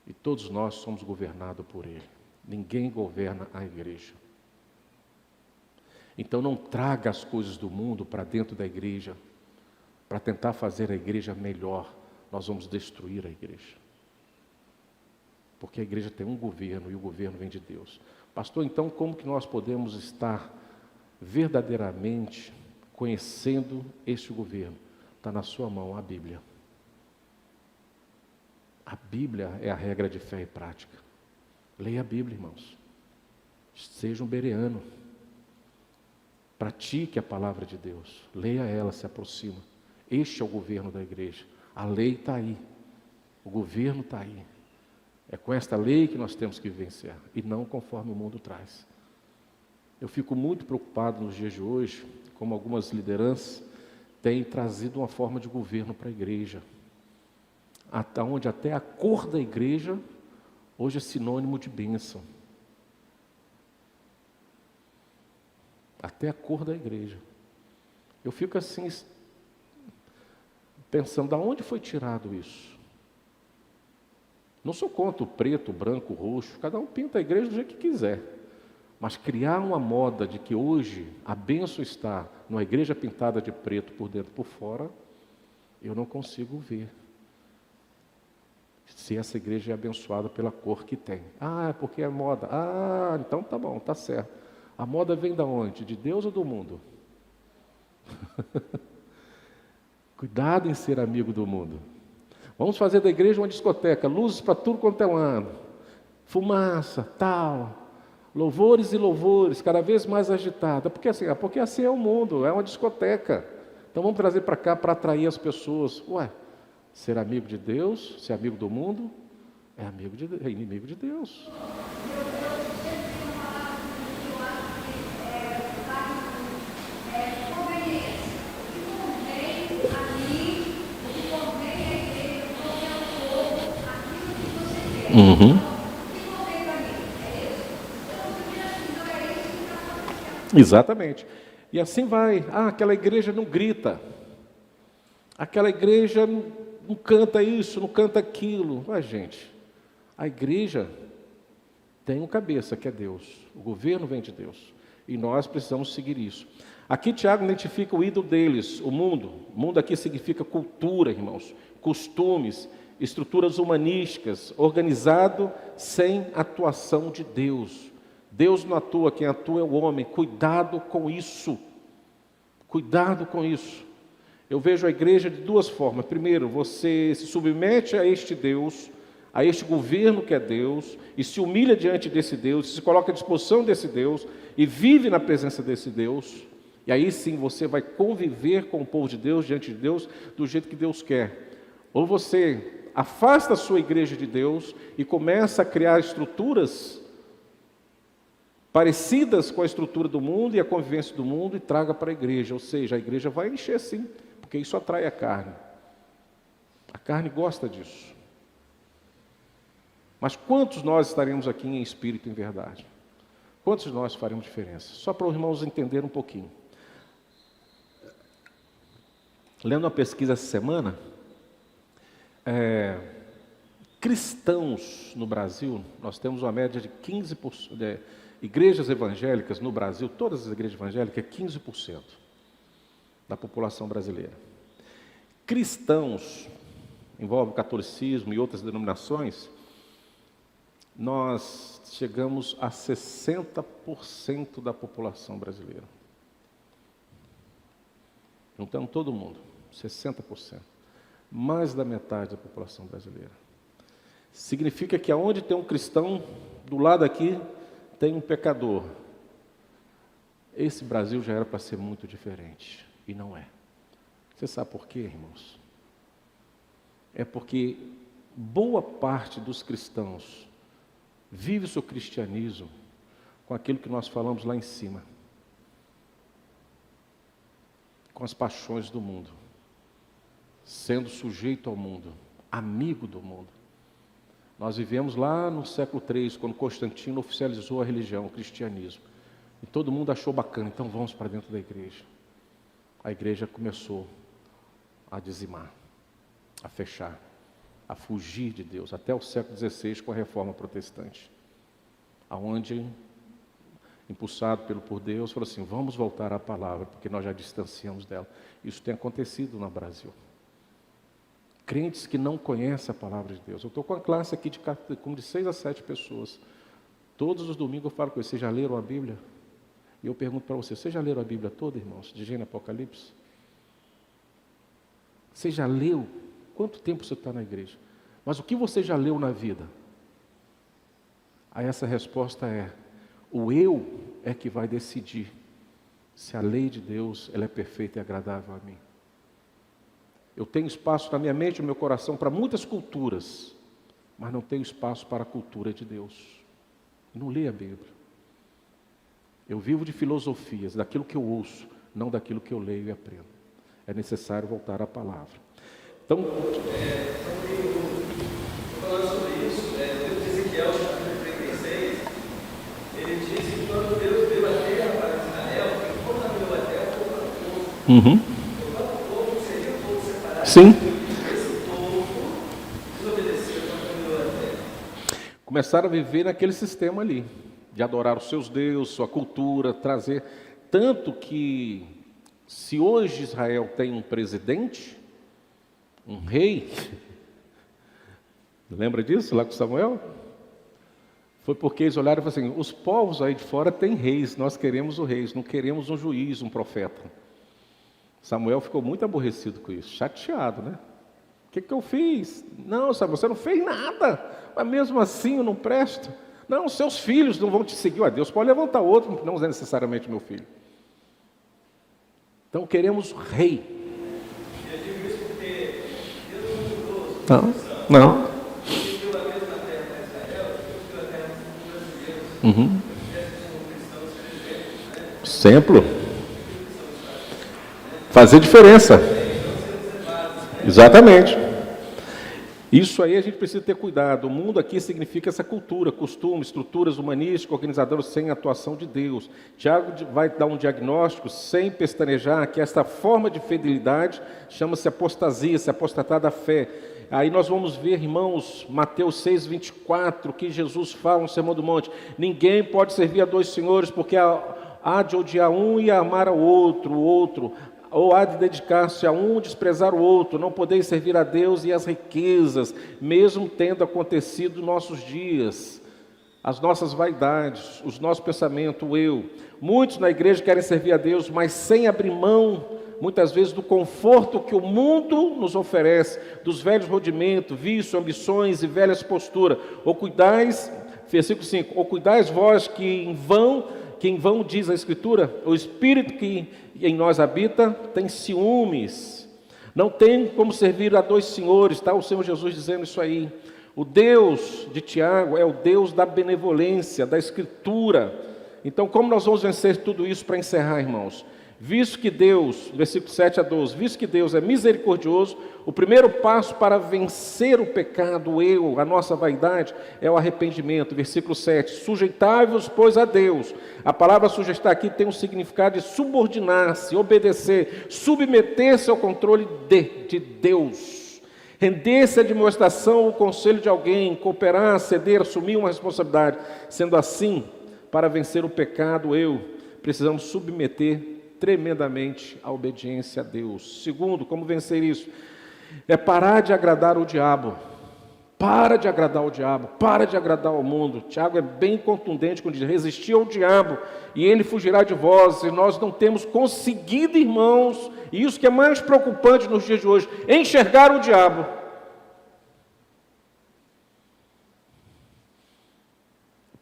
E todos nós somos governados por Ele. Ninguém governa a igreja. Então não traga as coisas do mundo para dentro da igreja, para tentar fazer a igreja melhor. Nós vamos destruir a igreja. Porque a igreja tem um governo e o governo vem de Deus. Pastor, então como que nós podemos estar verdadeiramente conhecendo este governo? Está na sua mão a Bíblia. A Bíblia é a regra de fé e prática. Leia a Bíblia, irmãos. Seja um bereano. Pratique a palavra de Deus. Leia ela, se aproxima. Este é o governo da igreja. A lei está aí. O governo está aí. É com esta lei que nós temos que vencer. E não conforme o mundo traz. Eu fico muito preocupado nos dias de hoje, como algumas lideranças têm trazido uma forma de governo para a igreja. Onde até a cor da igreja hoje é sinônimo de bênção. Até a cor da igreja. Eu fico assim, pensando, de onde foi tirado isso? Não sou contra o preto, o branco, o roxo, cada um pinta a igreja do jeito que quiser. Mas criar uma moda de que hoje a bênção está numa igreja pintada de preto por dentro e por fora, eu não consigo ver. Se essa igreja é abençoada pela cor que tem. Ah, é porque é moda. Ah, então tá bom, tá certo. A moda vem da onde? De Deus ou do mundo? Cuidado em ser amigo do mundo. Vamos fazer da igreja uma discoteca, luzes para tudo quanto é lado, fumaça, tal, louvores e louvores, cada vez mais agitada. Porque assim é o mundo, é uma discoteca. Então vamos trazer para cá para atrair as pessoas. Ué, ser amigo de Deus, ser amigo do mundo, é inimigo de Deus. Uhum. Exatamente. E assim vai. Ah, aquela igreja não grita. Aquela igreja não canta isso, não canta aquilo. Mas, gente, a igreja tem um cabeça que é Deus. O governo vem de Deus. E nós precisamos seguir isso. Aqui Tiago identifica o ídolo deles, o mundo. O mundo aqui significa cultura, irmãos, costumes, estruturas humanísticas, organizado sem atuação de Deus. Deus não atua, quem atua é o homem. Cuidado com isso. Cuidado com isso. Eu vejo a igreja de duas formas. Primeiro, você se submete a este Deus, a este governo que é Deus, e se humilha diante desse Deus, se coloca à disposição desse Deus, e vive na presença desse Deus. E aí sim você vai conviver com o povo de Deus, diante de Deus, do jeito que Deus quer. Ou você afasta a sua igreja de Deus e começa a criar estruturas parecidas com a estrutura do mundo e a convivência do mundo e traga para a igreja. Ou seja, a igreja vai encher sim, porque isso atrai a carne. A carne gosta disso. Mas quantos nós estaremos aqui em espírito e em verdade? Quantos de nós faremos diferença? Só para os irmãos entenderem um pouquinho. Lendo uma pesquisa essa semana, cristãos no Brasil, nós temos uma média de 15%, igrejas evangélicas no Brasil, todas as igrejas evangélicas, 15% da população brasileira. Cristãos, envolve o catolicismo e outras denominações, nós chegamos a 60% da população brasileira. Juntamos todo mundo, 60%. Mais da metade da população brasileira. Significa que aonde tem um cristão, do lado aqui, tem um pecador. Esse Brasil já era para ser muito diferente, e não é. Você sabe por quê, irmãos? É porque boa parte dos cristãos vive o seu cristianismo com aquilo que nós falamos lá em cima, com as paixões do mundo, sendo sujeito ao mundo, amigo do mundo. Nós vivemos lá no século III, quando Constantino oficializou a religião, o cristianismo. E todo mundo achou bacana, então vamos para dentro da igreja. A igreja começou a dizimar, a fechar, a fugir de Deus, até o século XVI com a reforma protestante, onde impulsado por Deus, falou assim, vamos voltar à palavra, porque nós já distanciamos dela. Isso tem acontecido no Brasil. Crentes que não conhecem a palavra de Deus. Eu estou com a classe aqui de 6 a 7 pessoas. Todos os domingos eu falo com eles, vocês já leram a Bíblia? E eu pergunto para vocês leram a Bíblia toda, irmãos? De Gênesis a Apocalipse? Você já leu? Quanto tempo você está na igreja? Mas o que você já leu na vida? Aí essa resposta é, o eu é que vai decidir se a lei de Deus ela é perfeita e agradável a mim. Eu tenho espaço na minha mente e no meu coração para muitas culturas, mas não tenho espaço para a cultura de Deus. Não leio a Bíblia. Eu vivo de filosofias, daquilo que eu ouço, não daquilo que eu leio e aprendo. É necessário voltar à palavra. Então, falando sobre isso, o livro de Ezequiel, capítulo 36, ele diz que quando Deus deu a terra para Israel, ele contaminou a terra com o povo. O povo seria um povo separado. Sim. Esse povo desobedeceu, contaminou a terra. Começaram a viver naquele sistema ali, de adorar os seus deuses, sua cultura, trazer. Tanto que, se hoje Israel tem um presidente, um rei, lembra disso lá com Samuel? Foi porque eles olharam e falaram assim, os povos aí de fora têm reis, nós queremos o rei, não queremos um juiz, um profeta. Samuel ficou muito aborrecido com isso, chateado, né? O que eu fiz? Não, Samuel, você não fez nada, mas mesmo assim eu não presto. Não, seus filhos não vão te seguir, Deus pode levantar outro, não é necessariamente meu filho. Então queremos rei. Eu digo isso porque Deus não mudou. Não. Ele deu a mesma terra para Israel, Deus deu a terra para os brasileiros. Exemplo. Fazer diferença. Exatamente. Isso aí a gente precisa ter cuidado. O mundo aqui significa essa cultura, costume, estruturas humanísticas, organizadoras sem atuação de Deus. Tiago vai dar um diagnóstico sem pestanejar que esta forma de fidelidade chama-se apostasia, se apostatar da fé. Aí nós vamos ver, irmãos, Mateus 6, 24, que Jesus fala no Sermão do Monte. Ninguém pode servir a dois senhores, porque há de odiar um e amar ao outro. Ou há de dedicar-se a um, desprezar o outro, não podeis servir a Deus e as riquezas, mesmo tendo acontecido nos nossos dias, as nossas vaidades, os nossos pensamentos, o eu. Muitos na igreja querem servir a Deus, mas sem abrir mão, muitas vezes, do conforto que o mundo nos oferece, dos velhos rudimentos, vícios, ambições e velhas posturas. Ou cuidais, versículo 5, ou cuidais vós que em vão diz a Escritura, o Espírito que em nós habita tem ciúmes, não tem como servir a dois senhores, está o Senhor Jesus dizendo isso aí. O Deus de Tiago é o Deus da benevolência, da Escritura. Então, como nós vamos vencer tudo isso para encerrar, irmãos? Visto que Deus, versículo 7 a 12, visto que Deus é misericordioso, o primeiro passo para vencer o pecado, o eu, a nossa vaidade, é o arrependimento. Versículo 7, sujeitai-vos, pois, a Deus. A palavra sujeitar aqui tem um significado de subordinar-se, obedecer, submeter-se ao controle de Deus. Render-se à demonstração ou conselho de alguém, cooperar, ceder, assumir uma responsabilidade. Sendo assim, para vencer o pecado, o eu, precisamos submeter tremendamente a obediência a Deus. Segundo, como vencer isso? É parar de agradar o diabo. Para de agradar o diabo, para de agradar o mundo. Tiago é bem contundente quando diz, resistir ao diabo e ele fugirá de vós. E nós não temos conseguido, irmãos, e isso que é mais preocupante nos dias de hoje, enxergar o diabo.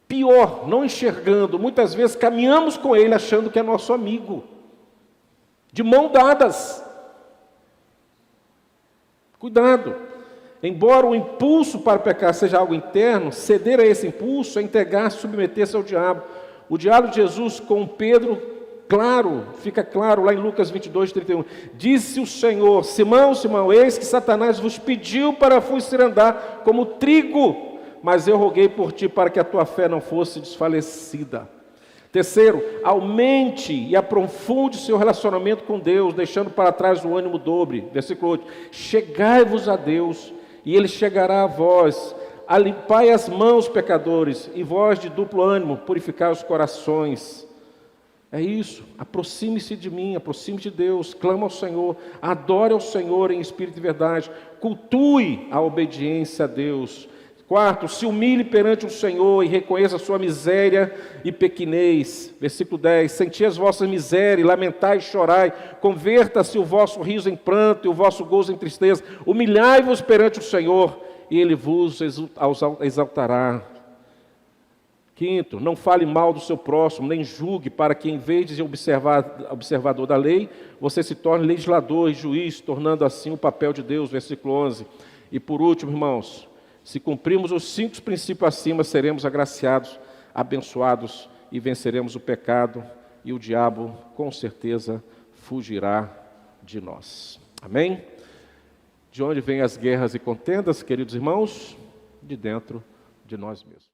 Pior, não enxergando, muitas vezes caminhamos com ele achando que é nosso amigo. De mão dadas. Cuidado. Embora o impulso para pecar seja algo interno, ceder a esse impulso é entregar-se, submeter-se ao diabo. O diálogo de Jesus com Pedro, claro, fica claro lá em Lucas 22, 31. Disse o Senhor, Simão, Simão, eis que Satanás vos pediu para vos andar como trigo, mas eu roguei por ti para que a tua fé não fosse desfalecida. Terceiro, aumente e aprofunde seu relacionamento com Deus, deixando para trás o ânimo dobre. Versículo 8, chegai-vos a Deus, e Ele chegará a vós. Alimpai as mãos, pecadores, e vós de duplo ânimo, purificai os corações. É isso, aproxime-se de mim, aproxime-se de Deus, clama ao Senhor, adore ao Senhor em espírito e verdade, cultue a obediência a Deus. Quarto, se humilhe perante o Senhor e reconheça a sua miséria e pequenez. Versículo 10, senti as vossas misérias, lamentai e chorai, converta-se o vosso riso em pranto e o vosso gozo em tristeza, humilhai-vos perante o Senhor e Ele vos exaltará. Quinto, não fale mal do seu próximo, nem julgue, para que em vez de observador da lei, você se torne legislador e juiz, tornando assim o papel de Deus, versículo 11. E por último, irmãos, se cumprirmos os 5 princípios acima, seremos agraciados, abençoados e venceremos o pecado, e o diabo com certeza fugirá de nós. Amém? De onde vêm as guerras e contendas, queridos irmãos? De dentro de nós mesmos.